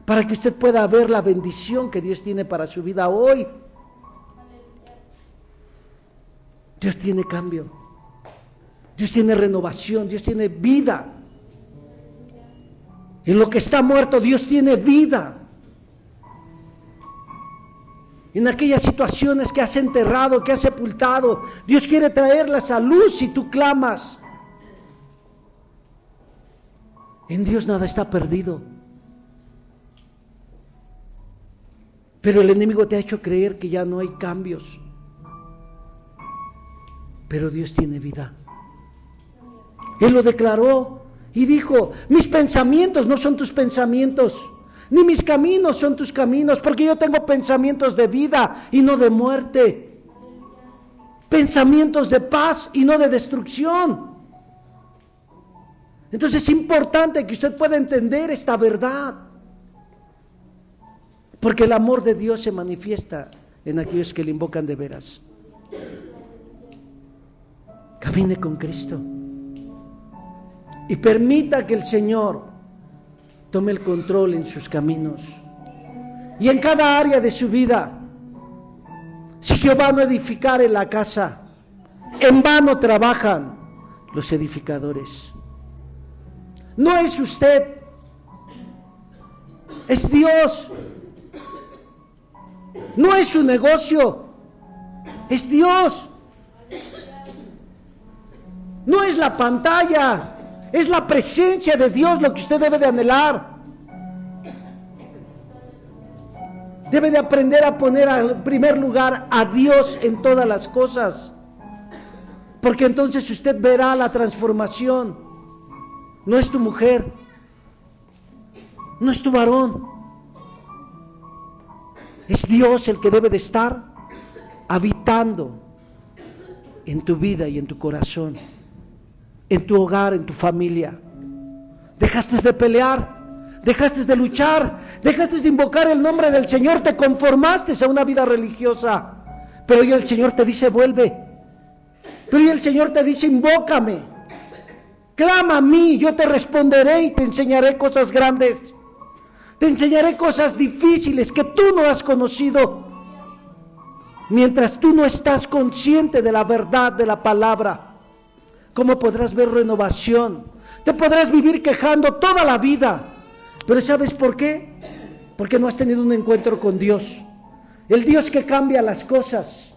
Speaker 1: para que usted pueda ver la bendición que Dios tiene para su vida hoy. Dios tiene cambio. Dios tiene renovación. Dios tiene vida. En lo que está muerto, Dios tiene vida. En aquellas situaciones que has enterrado, que has sepultado, Dios quiere traerlas a luz si tú clamas. En Dios nada está perdido. Pero el enemigo te ha hecho creer que ya no hay cambios. Pero Dios tiene vida. Él lo declaró y dijo: mis pensamientos no son tus pensamientos, ni mis caminos son tus caminos, porque yo tengo pensamientos de vida y no de muerte, pensamientos de paz y no de destrucción. Entonces es importante que usted pueda entender esta verdad, porque el amor de Dios se manifiesta en aquellos que le invocan de veras. Camine con Cristo y permita que el Señor tome el control en sus caminos y en cada área de su vida. Si Jehová no edificare la casa, en vano trabajan los edificadores. No es usted, es Dios. No es su negocio, es Dios. No es la pantalla, es la presencia de Dios lo que usted debe de anhelar. Debe de aprender a poner en primer lugar a Dios en todas las cosas, porque entonces usted verá la transformación. No es tu mujer, no es tu varón, es Dios el que debe de estar habitando en tu vida y en tu corazón, en tu hogar, en tu familia. Dejaste de pelear, dejaste de luchar, dejaste de invocar el nombre del Señor, te conformaste a una vida religiosa, pero hoy el Señor te dice: vuelve. Pero hoy el Señor te dice: invócame, clama a mí, yo te responderé y te enseñaré cosas grandes, te enseñaré cosas difíciles que tú no has conocido. Mientras tú no estás consciente de la verdad de la palabra, ¿cómo podrás ver renovación? Te podrás vivir quejando toda la vida. Pero ¿sabes por qué? Porque no has tenido un encuentro con Dios. El Dios que cambia las cosas.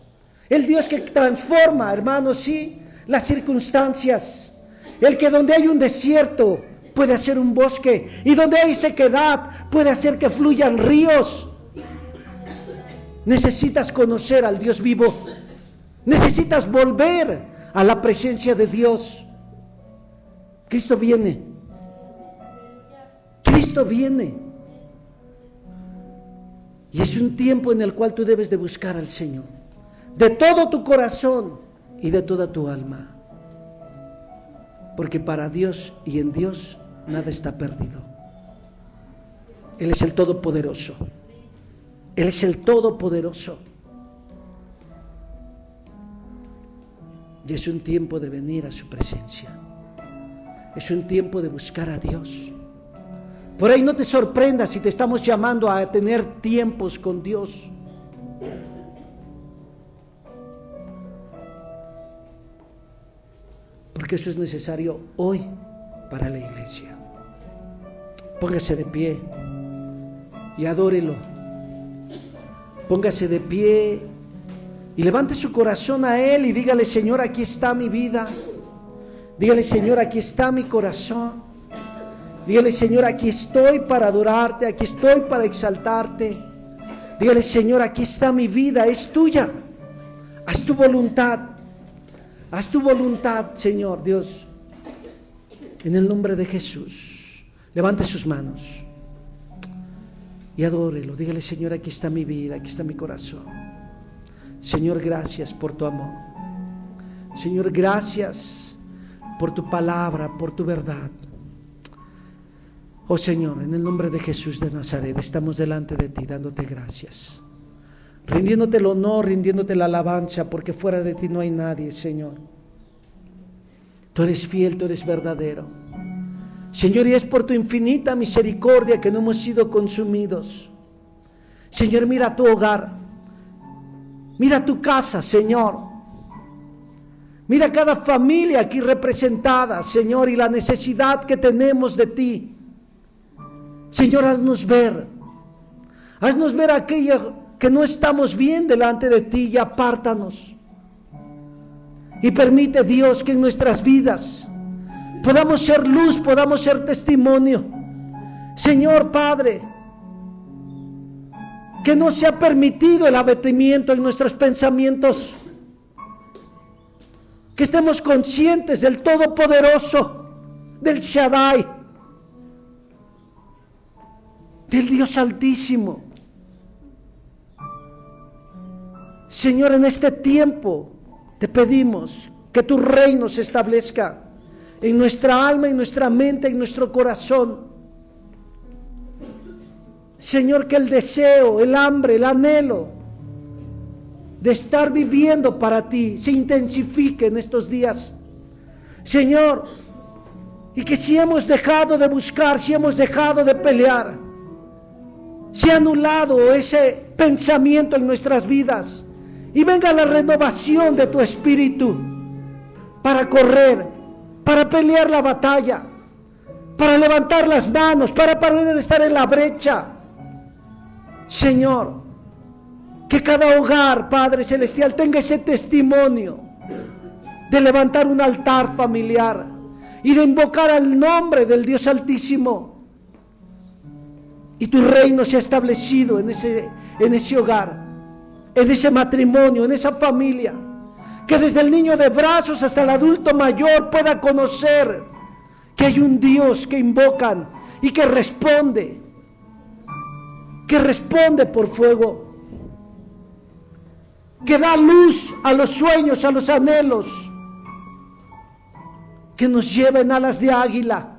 Speaker 1: El Dios que transforma, hermanos, sí, las circunstancias. El que donde hay un desierto puede hacer un bosque, y donde hay sequedad puede hacer que fluyan ríos. Necesitas conocer al Dios vivo. Necesitas volver a la presencia de Dios. Cristo viene. Cristo viene. Y es un tiempo en el cual tú debes de buscar al Señor de todo tu corazón y de toda tu alma. Porque para Dios y en Dios nada está perdido. Él es el Todopoderoso. Él es el Todopoderoso. Y es un tiempo de venir a su presencia. Es un tiempo de buscar a Dios. Por ahí no te sorprendas si te estamos llamando a tener tiempos con Dios. porque eso es necesario hoy para la iglesia. Póngase de pie y adórelo. Póngase de pie y levante su corazón a Él y dígale: Señor, aquí está mi vida. Dígale: Señor, aquí está mi corazón. Dígale: Señor, aquí estoy para adorarte, aquí estoy para exaltarte. Dígale: Señor, aquí está mi vida, es tuya. Haz tu voluntad. Haz tu voluntad, Señor Dios. En el nombre de Jesús, levante sus manos y adórelo. Dígale: Señor, aquí está mi vida, aquí está mi corazón. Señor, gracias por tu amor. Señor, gracias por tu palabra, por tu verdad. Oh Señor, en el nombre de Jesús de Nazaret, estamos delante de ti dándote gracias, rindiéndote el honor, rindiéndote la alabanza, porque fuera de ti no hay nadie, Señor. Tú eres fiel, tú eres verdadero. Señor, y es por tu infinita misericordia que no hemos sido consumidos. Señor, mira tu hogar, mira tu casa, Señor. Mira cada familia aquí representada, Señor, y la necesidad que tenemos de ti. Señor, haznos ver aquello que no estamos bien delante de ti y apártanos. Y permite, Dios, que en nuestras vidas podamos ser luz, podamos ser testimonio. Señor Padre, que no sea permitido el abatimiento en nuestros pensamientos, que estemos conscientes del Todopoderoso, del Shaddai, del Dios Altísimo. Señor, en este tiempo te pedimos que tu reino se establezca en nuestra alma, en nuestra mente, en nuestro corazón. Señor, que el deseo, el hambre, el anhelo de estar viviendo para ti se intensifique en estos días, Señor, y que si hemos dejado de buscar, si hemos dejado de pelear, se ha anulado ese pensamiento en nuestras vidas y venga la renovación de tu espíritu para correr, para pelear la batalla, para levantar las manos, para poder estar en la brecha. Señor, que cada hogar, Padre Celestial, tenga ese testimonio de levantar un altar familiar y de invocar al nombre del Dios Altísimo, y tu reino sea establecido en ese hogar, en ese matrimonio, en esa familia, que desde el niño de brazos hasta el adulto mayor pueda conocer que hay un Dios que invocan y que responde por fuego, que da luz a los sueños, a los anhelos, que nos lleva en alas de águila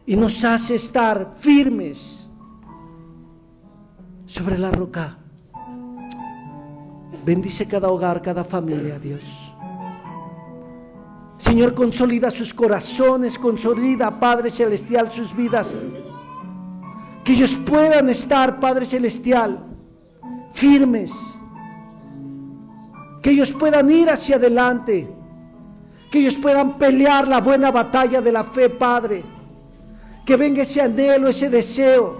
Speaker 1: y nos hace estar firmes sobre la roca. Bendice cada hogar, cada familia, Dios. Señor, consolida sus corazones, consolida, Padre Celestial, sus vidas. Que ellos puedan estar, Padre Celestial, firmes. Que ellos puedan ir hacia adelante. Que ellos puedan pelear la buena batalla de la fe, Padre. Que venga ese anhelo, ese deseo,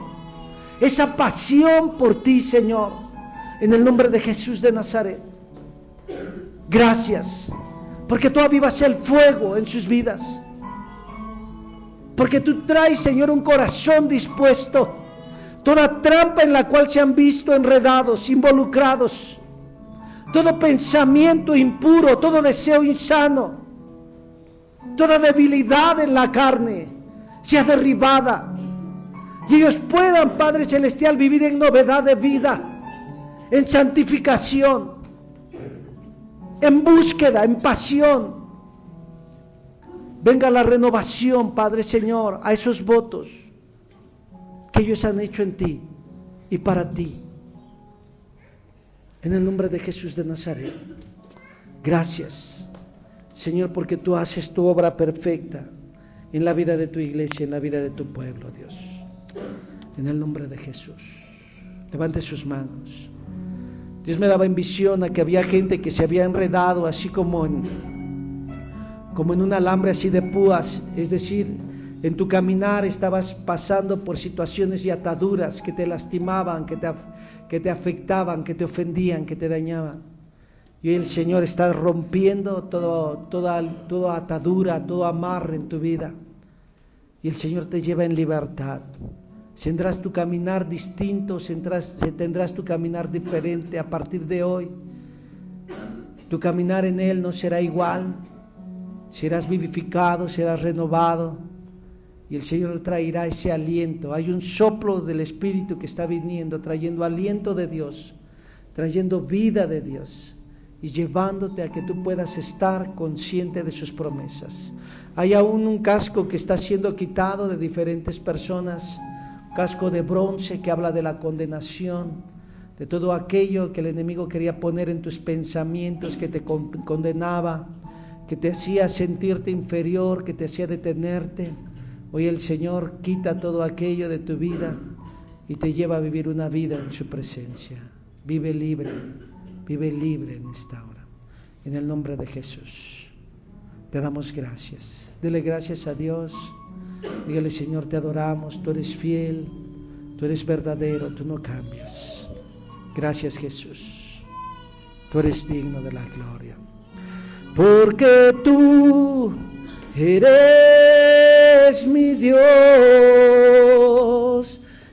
Speaker 1: esa pasión por ti, Señor, en el nombre de Jesús de Nazaret. Gracias, porque tú avivas el fuego en sus vidas, porque tú traes, Señor, un corazón dispuesto. Toda trampa en la cual se han visto enredados, involucrados, todo pensamiento impuro, todo deseo insano, toda debilidad en la carne sea derribada, y ellos puedan, Padre Celestial, vivir en novedad de vida, en santificación, en búsqueda, en pasión. Venga la renovación, Padre Señor, a esos votos que ellos han hecho en ti y para ti. En el nombre de Jesús de Nazaret. Gracias, Señor, porque tú haces tu obra perfecta en la vida de tu iglesia, en la vida de tu pueblo, Dios. En el nombre de Jesús. Levante sus manos. Dios me daba en visión a que había gente que se había enredado así como en un alambre así de púas, es decir, en tu caminar estabas pasando por situaciones y ataduras que te lastimaban, que te afectaban, que te ofendían, que te dañaban. Y hoy el Señor está rompiendo toda atadura, todo amarre en tu vida. Y el Señor te lleva en libertad. Tendrás tu caminar distinto, tendrás tu caminar diferente a partir de hoy. Tu caminar en Él no será igual. Serás vivificado, serás renovado. Y el Señor traerá ese aliento. Hay un soplo del Espíritu que está viniendo, trayendo aliento de Dios, trayendo vida de Dios y llevándote a que tú puedas estar consciente de sus promesas. Hay aún un casco que está siendo quitado de diferentes personas, un casco de bronce que habla de la condenación, de todo aquello que el enemigo quería poner en tus pensamientos, que te condenaba, que te hacía sentirte inferior, que te hacía detenerte. Hoy el Señor quita todo aquello de tu vida y te lleva a vivir una vida en su presencia. Vive libre en esta hora. En el nombre de Jesús, te damos gracias. Dele gracias a Dios. Dígale: Señor, te adoramos, tú eres fiel, tú eres verdadero, tú no cambias. Gracias, Jesús. Tú eres digno de la gloria. Porque tú eres mi Dios,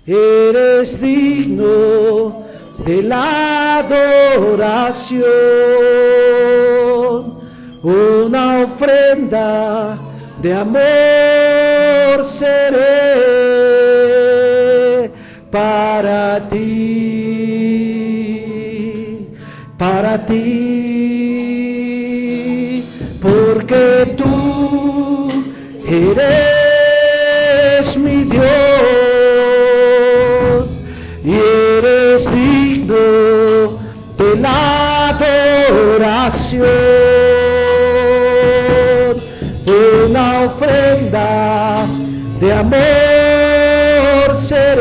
Speaker 1: eres digno de la adoración, una ofrenda de amor seré para ti, porque tú eres mi Dios y eres digno de la adoración, una ofrenda de amor seré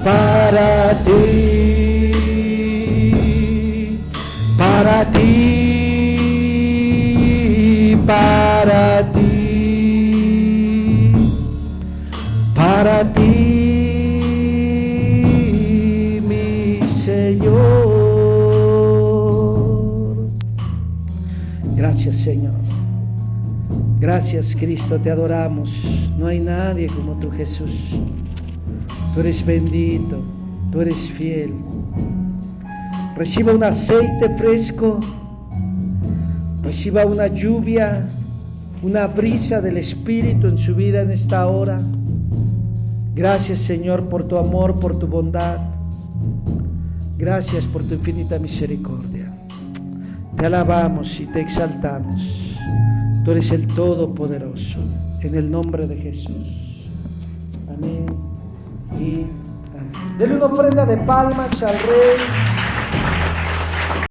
Speaker 1: para ti, para ti, para ti, para ti, mi Señor. Gracias, Señor. Gracias, Cristo, te adoramos. No hay nadie como tú, Jesús. Tú eres bendito, tú eres fiel. Reciba un aceite fresco, reciba una lluvia, una brisa del Espíritu en su vida en esta hora. Gracias, Señor, por tu amor, por tu bondad. Gracias por tu infinita misericordia. Te alabamos y te exaltamos. Tú eres el Todopoderoso, en el nombre de Jesús. Amén y amén. Denle una ofrenda de palmas al Rey.